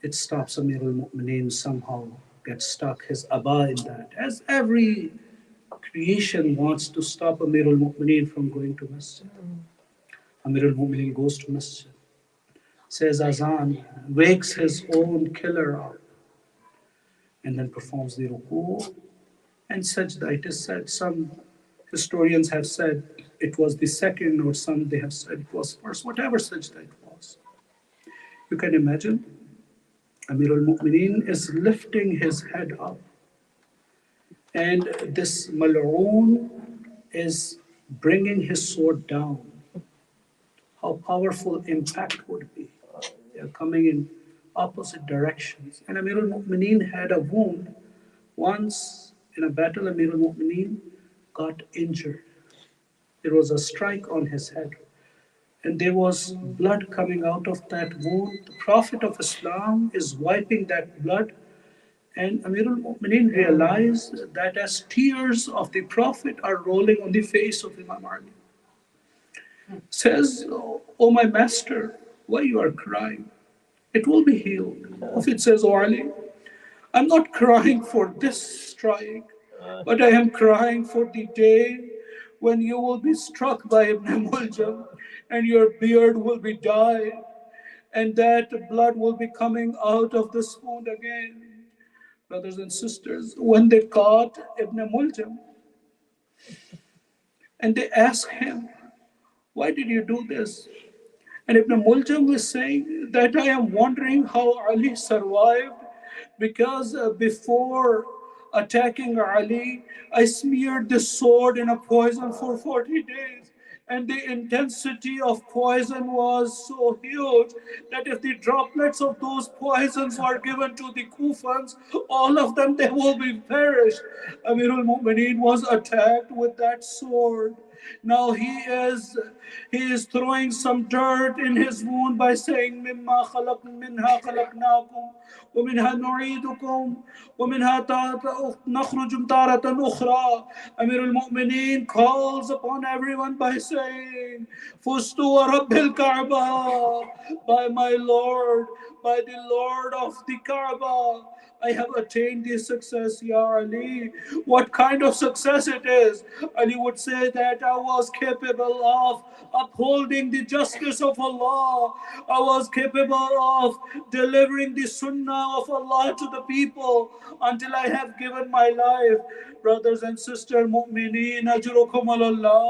it stops. Amirul Mu'mineen somehow gets stuck, his abba in that. As every creation wants to stop Amirul Mu'mineen from going to masjid. Amirul Mu'mineen goes to masjid, says azan, wakes his own killer up, and then performs the ruku and sajda. It is said, some historians have said it was the second, or some they have said it was first, whatever sajda it was. You can imagine, Amirul Mu'mineen is lifting his head up, and this mal'oon is bringing his sword down. How powerful impact would be. They are coming in opposite directions. And Amirul Mu'mineen had a wound. Once in a battle, Amirul Mu'mineen got injured. There was a strike on his head, and there was blood coming out of that wound. The Prophet of Islam is wiping that blood, and Amirul Mu'mineen realized that as tears of the Prophet are rolling on the face of Imam Ali, says, "Oh my master, why you are crying? It will be healed." Prophet says, "Oh Ali, I'm not crying for this strike, but I am crying for the day when you will be struck by Ibn Muljam and your beard will be dyed, and that blood will be coming out of this wound again." Brothers and sisters, when they caught Ibn Muljam and they asked him, "Why did you do this?" And Ibn Muljam is saying that I am wondering how Ali survived, because before attacking Ali, I smeared the sword in a poison for 40 days. And the intensity of poison was so huge that if the droplets of those poisons were given to the Kufans, all of them, they will be perished. Amirul Mu'mineen was attacked with that sword. Now he is throwing some dirt in his wound by saying, "Mimma khalaq minha khalaqnakum, wa minha nu'idukum, wa minha nakhruju taratan ukhra." Amirul Mu'mineen calls upon everyone by saying, "Fustu wa Rabbil Kaaba, by my Lord, by the Lord of the Kaaba, I have attained this success, Ya Ali." What kind of success it is? Ali would say that I was capable of upholding the justice of Allah. I was capable of delivering the sunnah of Allah to the people until I have given my life. Brothers and sisters, mu'mineen, ajrukum Allah.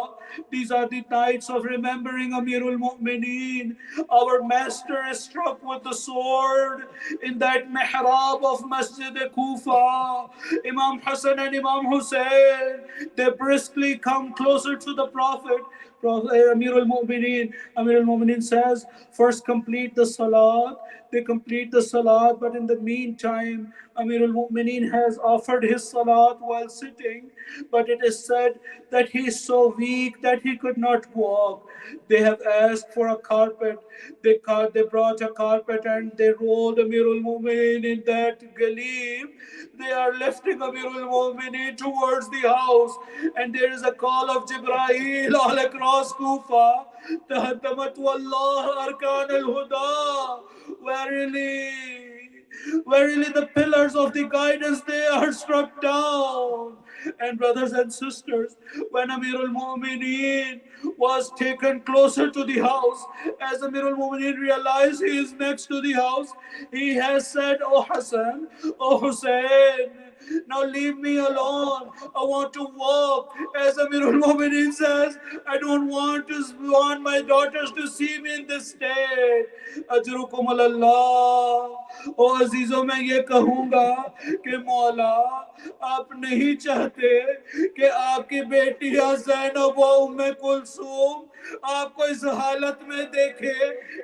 These are the nights of remembering Amirul Mu'mineen. Our master is struck with the sword in that mihrab of Masjid Kufa. Imam Hassan and Imam Hussein, they briskly come closer to the Prophet. Amirul Mu'mineen says, first complete the salat. They complete the salat, but in the meantime, Amirul Mu'mineen has offered his salat while sitting, but it is said that he is so weak that he could not walk. They have asked for a carpet. They brought a carpet and they rolled Amirul Mu'mineen in that galeem. They are lifting Amirul Mu'mineen towards the house, and there is a call of Jibreel all across Kufa. Tahaddamat wallah arkan al-huda. Verily the pillars of the guidance, they are struck down. And brothers and sisters, when Amirul Mu'mineen was taken closer to the house, as Amirul Mu'mineen realized he is next to the house, he has said, "Oh Hassan, oh Hussein, Now leave me alone. I want to walk. As Amirul Mu'minin says, I don't want my daughters to see me in this state. Ajrukum Allah. O azizon, میں یہ کہوں گا کہ مولا آپ نہیں چاہتے کہ آپ کی بیٹیاں زینب و ام کلثوم آپ کو اس حالت میں دیکھے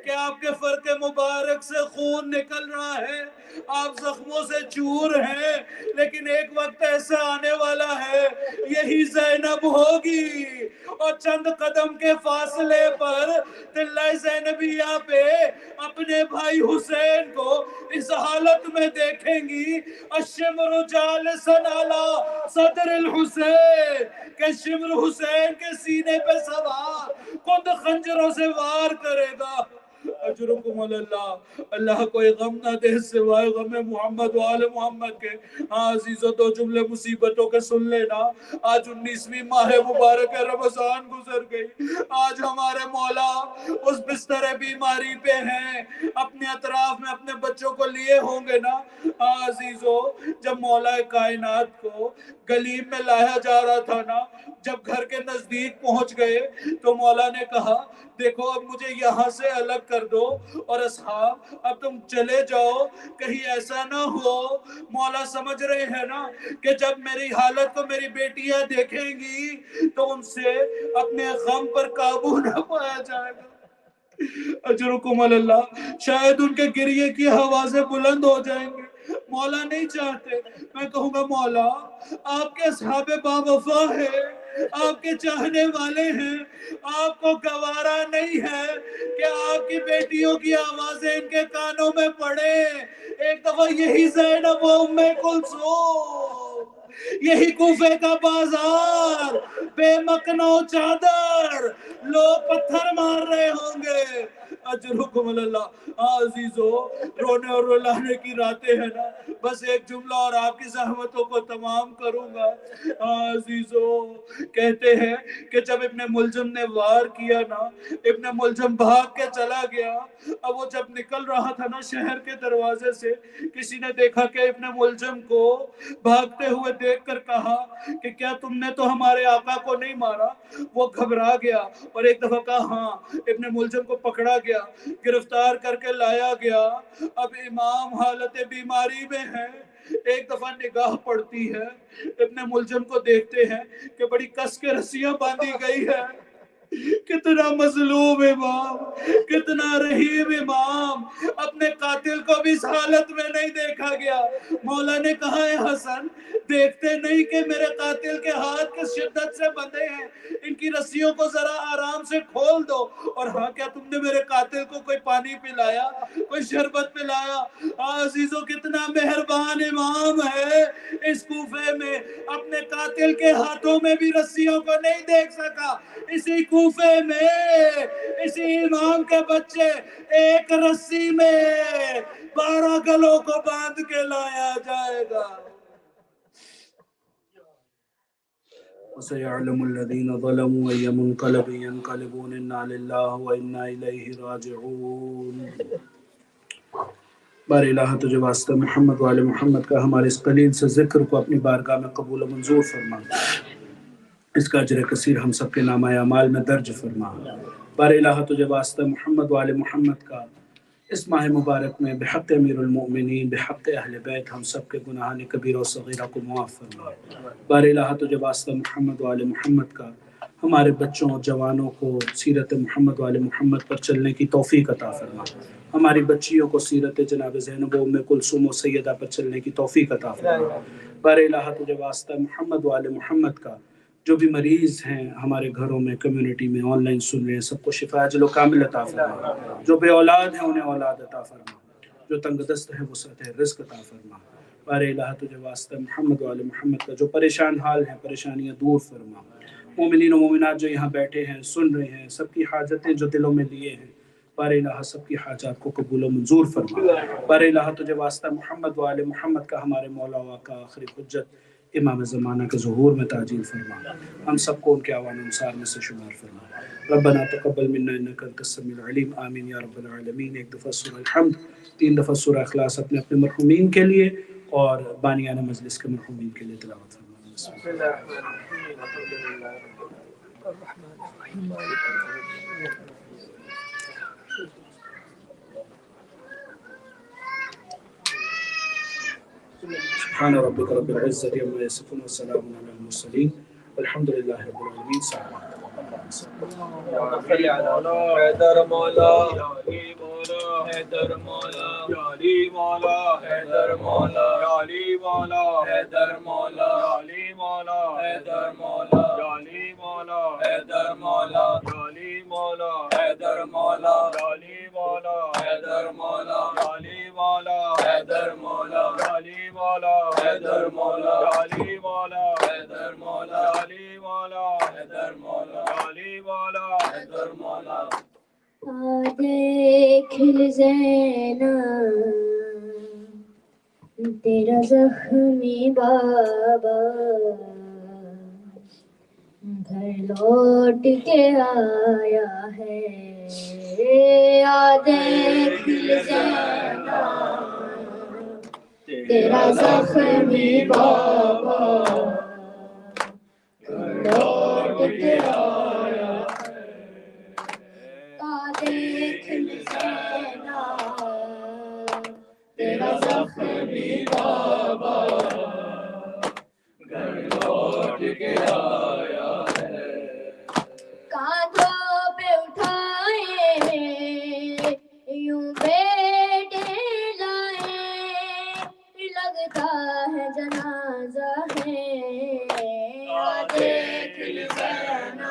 کہ آپ کے فرق مبارک سے خون نکل رہا ہے، آپ زخموں سے چور ہیں، لیکن ایک وقت ایسا آنے والا ہے یہی زینب ہوگی اور چند قدم کے فاصلے پر دلہ زینبیہ پہ اپنے بھائی حسین کو اس حالت میں دیکھیں گی، الشمر جالسا علی صدر الحسین، کہ شمر حسین کے سینے پہ سوار خود خنجروں سے وار کرے گا۔ اجرکم اللہ، اللہ کوئی غم نہ دے سوائے غم محمد و آل محمد کے۔ ہاں عزیزو، دو جملے مصیبتوں کے سن لینا۔ آج 19ویں ماہ مبارک رمضان گزر گئی، آج ہمارے مولا اس بستر بیماری پہ ہیں، اپنے اطراف میں اپنے بچوں کو لیے ہوں گے نا۔ ہاں عزیزو، جب مولا کائنات کو گلیم میں لایا جا رہا تھا نا، جب گھر کے نزدیک پہنچ گئے تو مولا نے کہا دیکھو اب مجھے یہاں سے الگ کر دو اور اصحاب اب تم چلے جاؤ، کہیں ایسا نہ ہو۔ مولا سمجھ رہے ہیں نا کہ جب میری حالت کو میری بیٹیاں دیکھیں گی تو ان سے اپنے غم پر قابو نہ پایا جائے گا۔ اجرکم اللہ، شاید ان کے گریے کی آوازیں بلند ہو جائیں گے، مولا نہیں چاہتے۔ میں کہوں گا مولا آپ کے اصحاب با وفا ہیں، آپ کے چاہنے والے ہیں، آپ کو گوارا نہیں ہے کہ آپ کی بیٹیوں کی آوازیں ان کے کانوں میں پڑے۔ ایک دفعہ یہی زینب و ام کلثوم، یہی کوفے کا بازار بے مکنو چادر لوگ پتھر مار رہے ہوں گے۔ اجرکم اللہ۔ عزیزو، رونے اور رلانے کی راتیں ہیں نا، بس ایک جملہ اور آپ کی زحمتوں کو تمام کروں گا۔ عزیزو، کہتے ہیں کہ جب ابن ملجم نے وار کیا نا، ابن ملجم بھاگ کے چلا گیا۔ اب وہ جب نکل رہا تھا نا شہر کے دروازے سے، کسی نے دیکھا کہ ابن ملجم کو بھاگتے ہوئے دیکھ کر کہا کہ کیا تم نے تو ہمارے آقا کو نہیں مارا؟ وہ گھبرا گیا اور ایک دفعہ کہا ہاں۔ ابن ملجم کو پکڑا گیا، گرفتار کر کے لایا گیا۔ اب امام حالت بیماری میں ہے، ایک دفعہ نگاہ پڑتی ہے، ابن ملجم کو دیکھتے ہیں کہ بڑی کس کے رسیاں باندھی گئی ہے۔ کتنا مظلوم امام، کتنا رحیم امام، اپنے قاتل کو بھی اس حالت میں نہیں دیکھا گیا۔ مولا نے کہا ہے حسن، دیکھتے نہیں کہ میرے قاتل کے ہاتھ کس شدت سے بندھے ہیں، ان کی رسیوں کو ذرا آرام سے کھول دو۔ اور ہاں، کیا تم نے میرے قاتل کو کوئی پانی پلایا، کوئی شربت پلایا؟ عزیزو، کتنا مہربان امام ہے۔ اس کوفے میں اپنے قاتل کے ہاتھوں میں بھی رسیوں کو نہیں دیکھ سکا، اسی کوفے میں اسی امام کے بچے ایک رسی میں 12 گلوں کو باندھ کے لایا جائے گا۔ وَسَيَعْلَمُ الَّذِينَ ظَلَمُوا أَيَّ مُنقَلَبٍ يَنقَلِبُونَ إِنَّا لِلَّهِ وَإِنَّا إِلَيْهِ راجعون۔ بار الہ تجھے واسطہ محمد والے محمد کا ہمارے اس قلیل سے ذکر کو اپنی بارگاہ میں قبول و منظور فرما، اس کا اجر کثیر ہم سب کے نامہ اعمال میں درج فرما۔ بار الہ تجھے واسطہ محمد والے محمد کا اس ماہ مبارک میں بحق امیر المؤمنین، بحق اہل بیت، ہم سب کے گناہان کبیرہ و صغیرہ کو معاف فرما۔ بار الہ تجھے واسطہ محمد والے محمد کا ہمارے بچوں اور جوانوں کو سیرت محمد والے محمد پر چلنے کی توفیق عطا فرما، ہماری بچیوں کو سیرت جناب زینب و ام کلثوم و سیدہ پر چلنے کی توفیق عطا فرما۔ بار الہ تجھے واسطہ محمد والے محمد کا جو بھی مریض ہیں ہمارے گھروں میں، کمیونٹی میں، آن لائن سن رہے ہیں، سب کو شفا عاجل و کامل عطا فرما۔ جو بے اولاد ہیں انہیں اولاد عطا فرما، جو تنگ دست ہیں وسعت رزق عطا فرما۔ بار الہ تجھے واسطہ محمد والے محمد کا جو پریشان حال ہیں پریشانیاں دور فرما۔ مومنین و مومنات جو یہاں بیٹھے ہیں سن رہے ہیں، سب کی حاجتیں جو دلوں میں لیے ہیں، بار الہ سب کی حاجات کو قبول و منظور فرما۔ بار الہ تجھے واسطہ محمد والے محمد کا ہمارے مولا و آقا آخری حجت امام زمانہ کے ظہور میں تعجیل فرما، ہم سب کو ان کے اعوان انصار میں سے شمار فرما۔ ربنا تقبل منا انک انت السمیع العلیم، آمین یا رب العالمین۔ ایک دفعہ سورہ الحمد، 3 دفعہ سورہ اخلاص اپنے اپنے مرحومین کے لیے اور بانیان مجلس کے مرحومین کے لیے تلاوت فرمائیں. بسم اللہ. بسم اللہ الرحمن الرحیم الحمد للہ الرحمن الرحیم مالک یوم الدین سبحان ربک رب العزة عما یصفون وسلام علی المرسلین والحمد للہ رب العالمین. اللهم صل على حیدر مولا علی مولا حیدر مولا علی مولا حیدر مولا علی مولا حیدر مولا علی مولا حیدر مولا علی مولا حیدر مولا علی مولا حیدر مولا علی مولا حیدر مولا علی مولا حیدر مولا علی مولا حیدر مولا علی مولا حیدر مولا علی مولا حیدر مولا علی مولا حیدر مولا. دیکھ زینب تیرا زخمی بابا گھر لوٹ کے آیا ہے. دیکھ زینب تیرا زخمی بابا گھر لوٹ کے آیا ہے. دیکھ زینب تیرا زخمی بابا گھر لوٹ کے آیا ہے. کاندھوں پہ اٹھائے یوں بیٹے لائے لگتا ہے جنازہ ہے. دیکھ زینب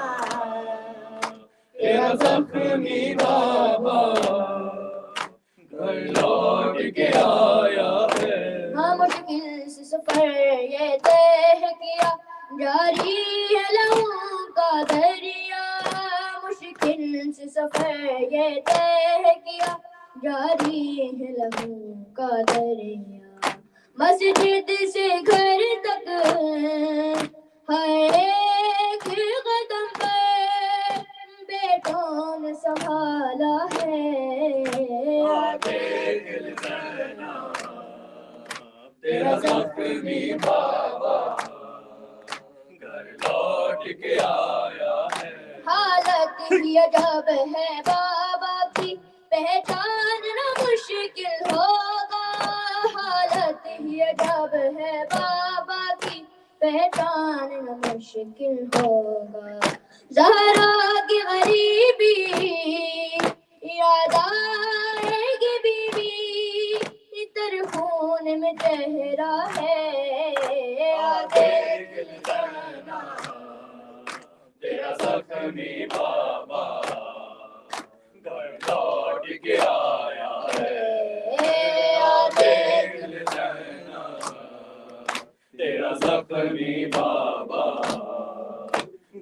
تیرا زخمی بابا گھر لوٹ کے آیا ہے. ہاں مشکل سے سفر یہ طے کیا جاری ہے لہو کا دریا. مشکل سے سفر یہ طے کیا جاری ہے لہو کا دریا. مسجد سے گھر تک ہر ایک قدم پر بیٹوں نے سنبھالا ہے. دیکھ زینب تیرا زخمی بابا گھر لوٹ کے آیا ہے. حالت ہی عجب ہے بابا کی پہچاننا مشکل ہوگا. حالت ہی عجب ہے بابا کی پہچاننا مشکل ہوگا. زہرا کی غریبی یاد آئے گی بیوی تر خون میں چہرہ ہے. دیکھ زینب تیرا زخمی بابا گھر لوٹ کے آیا ہے. دیکھ زینب تیرا زخمی بابا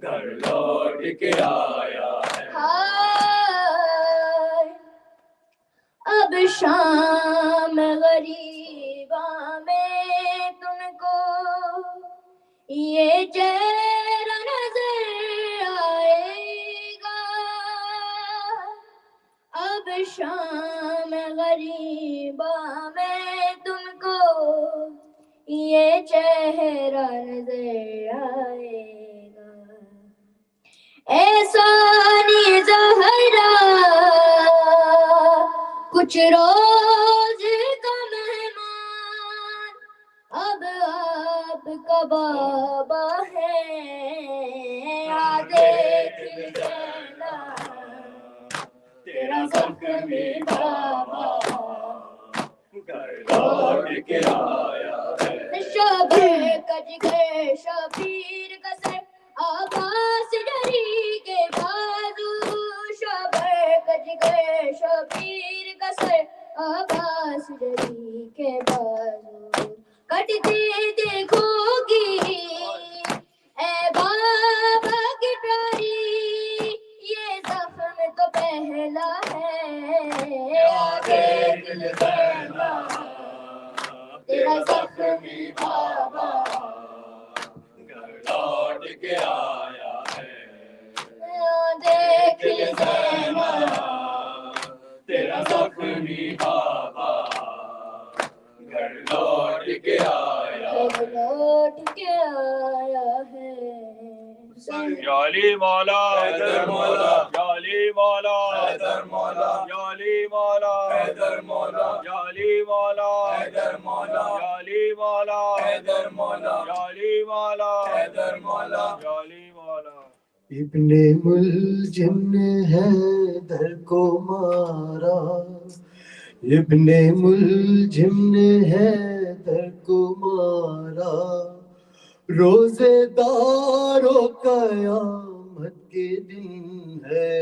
گھر لوٹ کے آیا ہے. اب شام غریباں میں تم کو یہ چہرہ نظر آئے گا. اب شام غریباں میں تم کو یہ چہرہ نظر آئے گا. ایسا نہیں زہرا کچھ روز کا مہمان اب آپ کا بابا ہے. دیکھ زینب تیرا زخمی بابا گھر لوٹ کے آیا ہے. شب کا جگر شبیر کا سر آباس ڈری کے بازو. شب کا جگر شبیر کا سر آباس ڈری کے بازو. کٹتے دیکھو گی اے بابا کی پیاری یہ زخم تو پہلا ہے. دیکھ زینب تیرا زخمی بابا گھر لوٹ کے آیا ہے. دیکھ زینب تیرا زخمی بابا گھر لوٹ کے لوٹ کے آیا ہے یا علی مولا حیدر مولا یا علی مولا حیدر مولا یا علی مولا حیدر مولا یا علی مولا حیدر مولا یا علی مولا حیدر مولا یا علی مولا حیدر مولا یا علی مولا ابن ملجم نے حیدر کو مارا ابن ملجم نے حیدر کو مارا روزے داروں قیامت کے دن ہے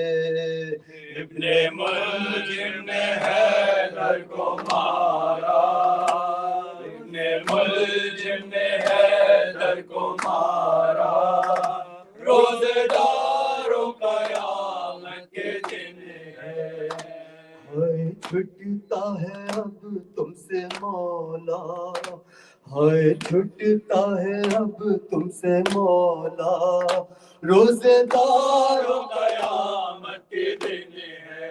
ابن ملجم نے حیدر کو مارا ابن ملجم نے حیدر کو مارا روزے داروں قیامت کے دن ہے ہائے چھٹتا ہے اب تم سے مولا ہائے چھٹتا ہے اب تم سے مولا روزے داروں قیامت کے دن ہے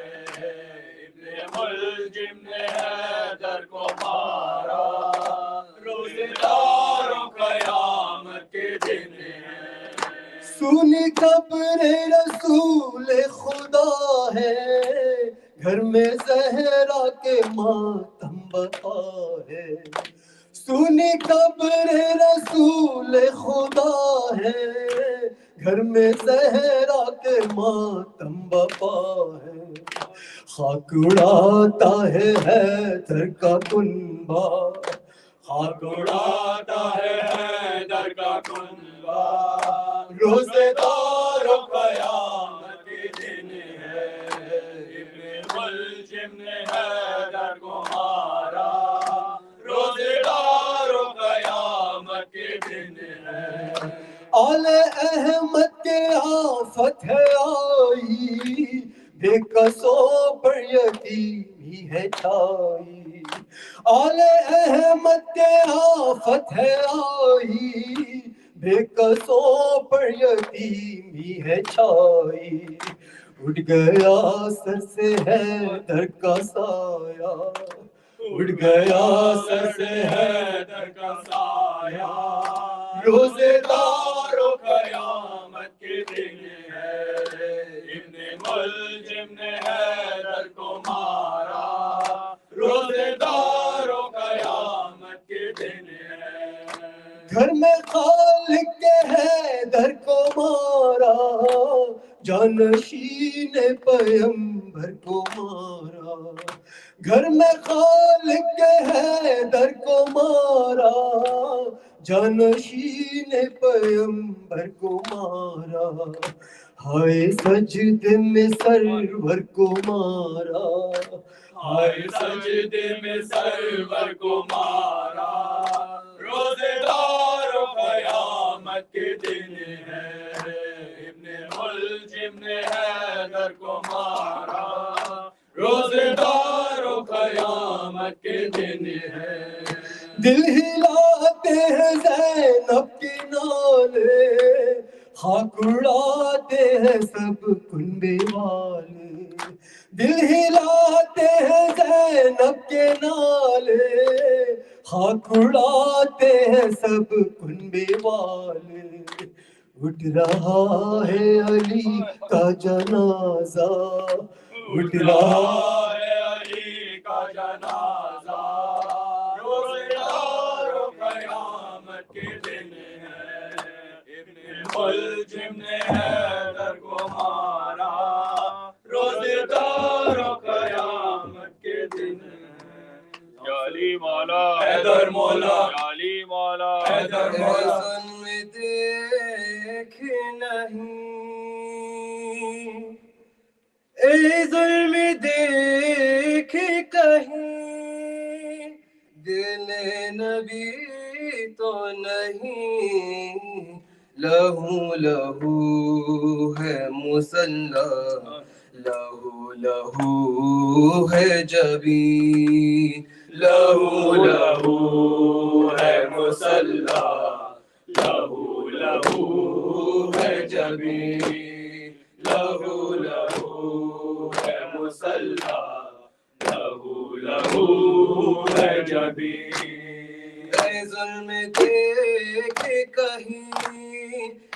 ابن ملجم نے حیدر کو مارا روزے داروں قیامت کے دن ہے سونی قبر رسول خدا ہے گھر میں زہرا کے ماتم بقا ہے سونی قبر رسول خدا ہے گھر میں زہرا کے ماتم بقا ہے خاک اڑاتا ہے حیدر کا کنبہ خاک اڑاتا ہے حیدر کا کنبہ روزے داروں قیامت کے دن ہے ابن ملجم نے حیدر کو مارا روزے داروں قیامت کے دن ہے آل احمد کے آفت ہے آئی بے قصوں پر یتیمی ہے چھائی آل احمد کے آفت ہے آئی بے قصوں پر یتیمی ہے چھائی اٹھ گیا سر سے حیدر کا سایہ اٹھ گیا سر سے حیدر کا سایہ روزے داروں قیامت کے دن ہے ابن ملجم نے حیدر کو مارا روزے داروں قیامت کے دن ہے گھر میں خالق کے حیدر کو مارا جانشین پیمبر کو مارا گھر میں خالق کے حیدر کو مارا جانشین پیمبر کو مارا ہائے سجدے میں سرور کو مارا ہائے سجدے میں سرور کو مارا روزے داروں قیامت کے دن ہے ابن ملجم نے حیدر کو مارا روزے داروں قیامت کے دن ہے دل ہلاتے ہیں زینب کے نالے خاک اڑاتے ہیں سب کنبے والے دل ہلاتے ہیں زینب کے نالے خاک اڑاتے ہیں سب کنبے والے اٹھ رہا ہے علی کا جنازہ اٹھ رہا ہے علی کا جنازہ روزے داروں قیامت کے دن ہے ابن ملجم نے حیدر کو مارا روزے داروں قیامت کے دن ہے یا علی مولا حیدر مولا یا علی مولا حیدر مولا میں دیکھ نہیں اے ظلم دیکھ کہیں دل نبی تو نہیں لہو لہو ہے مسلح لہو لہو ہے جبین لہو لہو ہے مسلح لہو لہو ہے جبین لہو لہو ہے مسلح لہو لہو ہے جبین اے اے ظلم دیکھ کہیں،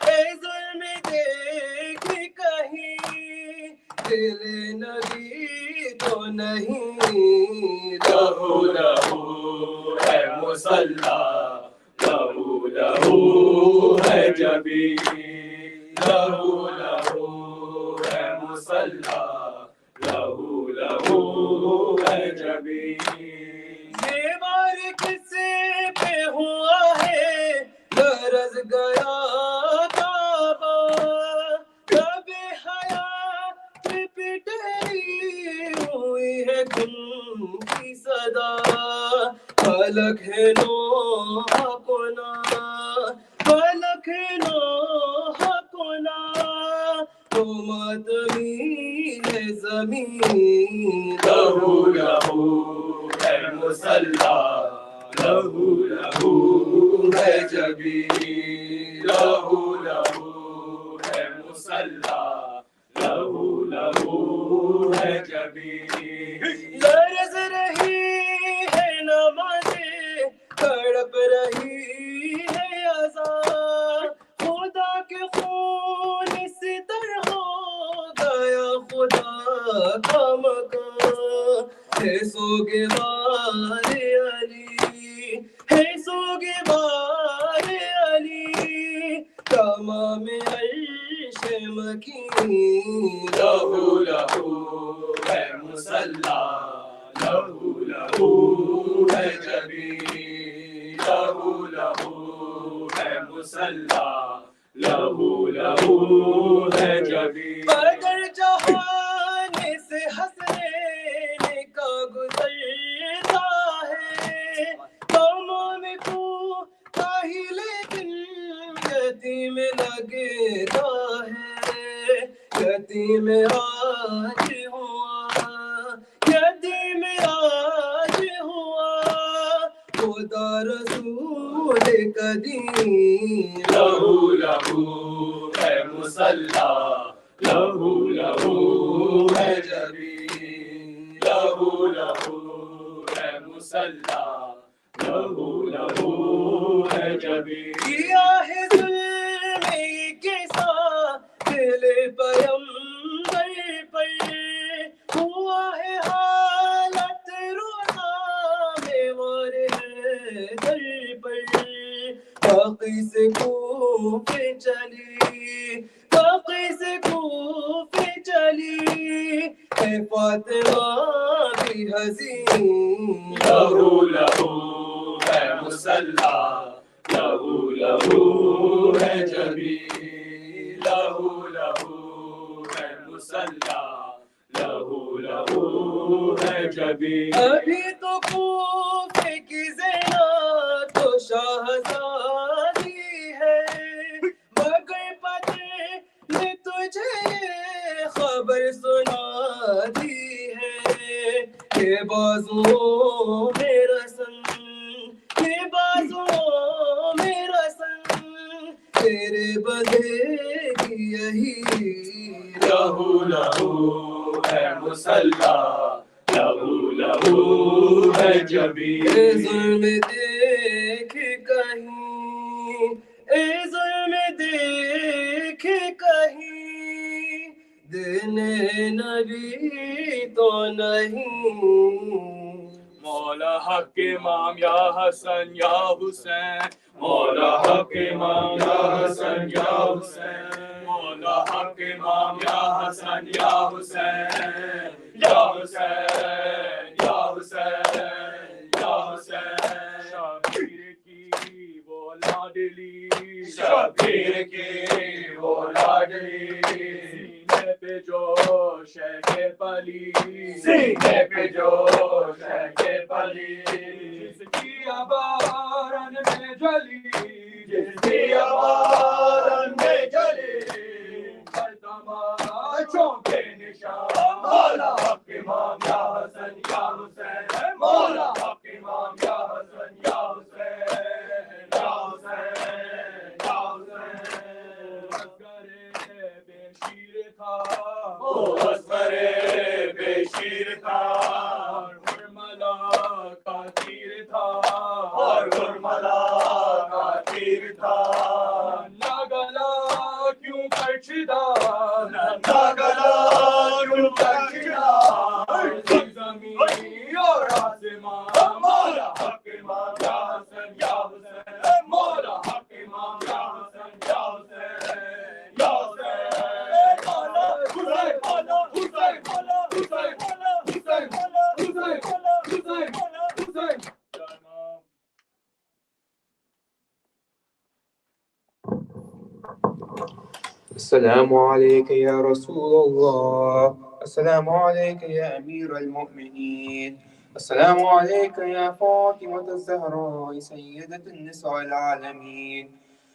اے ظلم دیکھ کہیں، دل نبی تو نہیں، لہو لہو ہے مصلا، لہو لہو ہے جبی، لہو لہو ہے مصلا، لہو لہو ہے جبی۔ یہ وار کس پہ ہوا ہے، لرز گیا کعبہ، کب حیات پہ ٹھہری ہوئی ہے کن کی صدا، فلک ہے نوح کنا، فلک ہے نوح کنا، تو ماتمی ہے زمین، لہو لہو ہے مصلا، لہو لہو ہے جبی، لہو لہو ہے مصلا، لہو لہو ہے جبی۔ لرز رہی ہے نمازیں، تڑپ رہی ہے اذان، خدا کے خون سے تر ہو گیا خدا کا مکان، ہے سوگوار علی، ہے سوگوار علی، تمام عرش مکین، لہو لہو ہے مصلا، لہو لہو ہے جبی، لہو لہو ہے مصلا، لہو لہو ہے جبی۔ بدر جہان سے حسنین کا گزرتا ہے، تمام کو ہی لیکن یتیم لگتا ہے، یتیم آج ہوا، یتیم آج ہوا، خدا رسول قدیم، لہو لہو ہے مصلا، لہو لہو ہے جبی، لہو لہو ہے مصلا، لہو لہو ہے جبی۔ کیا ہے ظلم کے ساتھ دل پیمبر پر، ہوا ہے حالت رونا میں وار ہے در پر، باقی سے کوفے چلی، باقی سے کوفے چلی، ہے فاطمہ بھی حزین، لہو لہو ہے مصلا، لہو لہو ہے جبی، لہو لہو ہے مصلا، لہو لہو ہے جبی۔ ابھی تو کوفے کی زینب تو شہزادی ہے، مگر پتے نے تجھے یہ خبر سنا دی ہے، کہ بازوؤں میں رسن، کہ بازوؤں میں رسن، تیرے بدھے کی یہی، لہو لہو ہے مصلا، لہو لہو ہے جبی۔ اے ظلم دیکھ کہیں، اے ظلم دیکھ کہیں، دین نبی تو نہیں، مولا حق امام یا حسن یا حسین، مولا حق امام یا حسن یا حسین، مولا حق امام یا حسن یا حسین، یا حسین یا حسین یا حسین۔ شبیر کی وہ لاڈلی، شبیر کی وہ لاڈلی، سینے پہ جوش ہے کہ پلی، سینے پہ جوش ہے کہ پلی، جس کی عبارن میں جلی، جس کی عبارن میں جلی، پر تماشوں کے نشان، مولا حق امام یا حسن یا حسین، مولا حق امام یا حسن یا حسین، یا حسین یا حسین۔ اصغر بے شیر تھا، وہ اصغر بے شیر تھا، اور حرملہ کا تیر تھا، اور حرملہ السلام عليك يا رسول الله. السلام عليك يا أمير المؤمنين. السلام عليك يا فاطمة الزهراء سيدة النساء العالمين.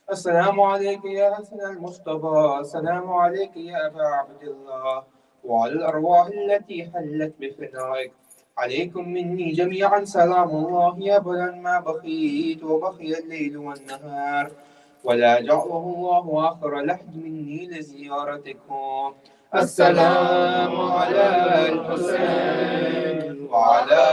السلام عليك يا حسن المصطفى. السلام عليك يا أبا عبد الله وعلى الأرواح التي حلت بفنائك. عليكم مني جميعا سلام الله يا بلا ما بقيت وبقي الليل والنهار، ولا جعله الله آخر لحد مني لزيارتكم. السلام على الحسين وعلى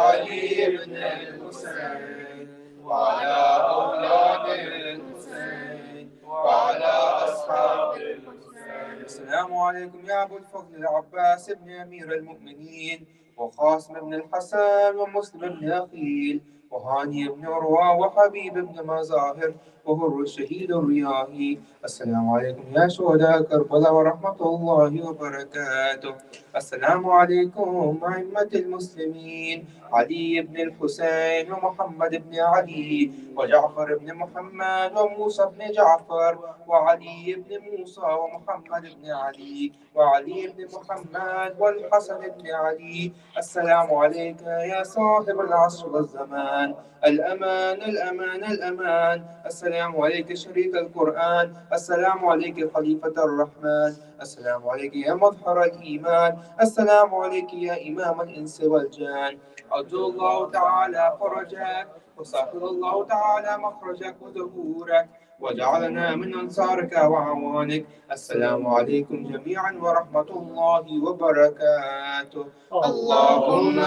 علي بن الحسين وعلى أولاد الحسين وعلى أصحاب الحسين. السلام عليكم يا أبو الفضل العباس بن أمير المؤمنين وقاسم بن الحسن ومسلم بن أخيل وهاني بن عروة وحبيب بن مظاهر وهر الشهيد الرياحي. السلام عليكم يا شهداء كربلاء ورحمة الله وبركاته. السلام عليكم أئمة المسلمين علي بن الحسين ومحمد بن علي وجعفر بن محمد وموسى بن جعفر وعلي بن موسى ومحمد بن علي وعلي بن محمد والحسن بن علي. السلام عليك يا صاحب العصر والزمان، الأمان الأمان الأمان. السلام عليك شريك القرآن. السلام عليك خليفة الرحمن. السلام عليك يا مظهر الإيمان. السلام عليك يا إمام الإنس والجان. أرجو الله تعالى فرجك وسهل الله تعالى مخرجك وظهورك وجعلنا من أنصارك وعوانك. السلام عليكم جميعا ورحمة الله وبركاته. اللهم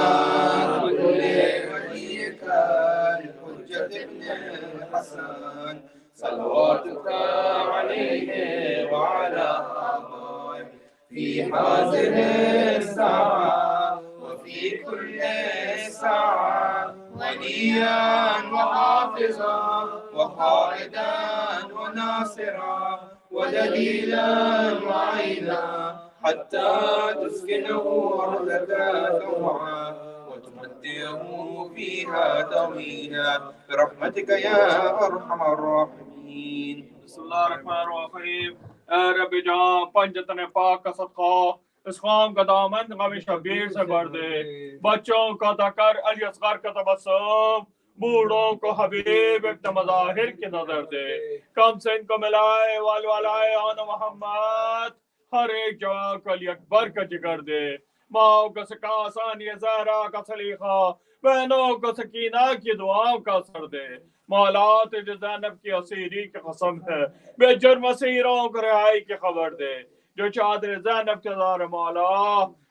كن لوليك الحجة بن الحسن صلواتك عليه وعلى آبائه في هذه الساعة وفي كل ساعة وليا وحافظا وقائدا وناصرا ودليلا وعينا حتى تسكنه أرضك طوعا وتمتعه فيها طويلا برحمتك يا أرحم الراحمين. بسم الله الرحمن الرحیم. اے رب جہاں پنجتن پاک کا صدقہ اس خام کا دامن غم شبیر سے بھر دے. بچوں کا دکر علی اصغر کا تبسم، بوڑھوں کو حبیب ابن مظاہر کی نظر دے. کم سے ان کو ملائے والوالائے آن محمد، ہر ایک جوان کو علی اکبر کا جگر دے. ماں کو سکا ثانی زہرا کا سلیقہ، بہنوں کو سکینہ کی دعاؤں کا اثر دے. مولا تجھے زینب کی اسیری کی قسم ہے، بے جرم اسیروں کو رہائی کی خبر دے. جو چادر زینب کے دار مولا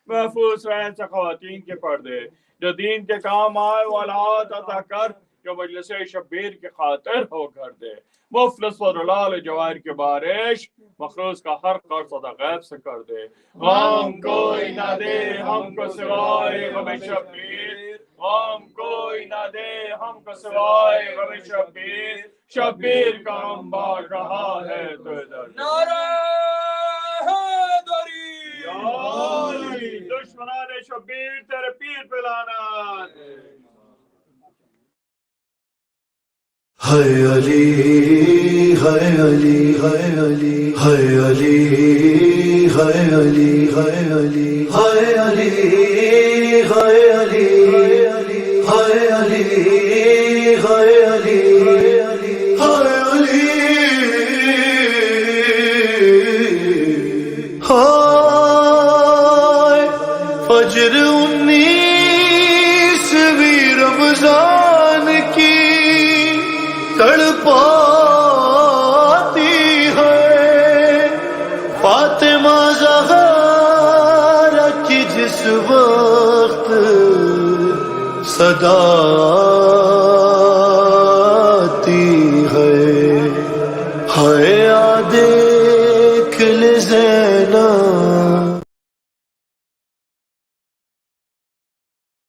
محفوظ رہن سے خواتین کے پردے. جو دین کے کام آئے وہ اولاد عطا کر، جو مجلس شبیر کی خاطر ہو کر دے. مفلس و رلال جواہر کی بارش مخروض کا ہر قرض ادا غیب سے کر دے. غم کوئی نہ دے ہم کو سوائے غم شبیر، غم کوئی نہ دے ہم کو سوائے غم شبیر. شبیر کا غم بانٹ رہا ہے تو ادھر نعرہ حیدری، دشمنان شبیر تیرے پیر پہ لعنت. ہے علی ہے علی ہے علی ہے علی ہے علی ہے علی ہے علی ہے علی ہے علی ہے علی ہے علی. ہائے فجر 19ویں رمضان کی تڑپاتی ہے فاطمہ زہرا کی جس وقت صدا آتی ہے. آ دیکھ لے زینب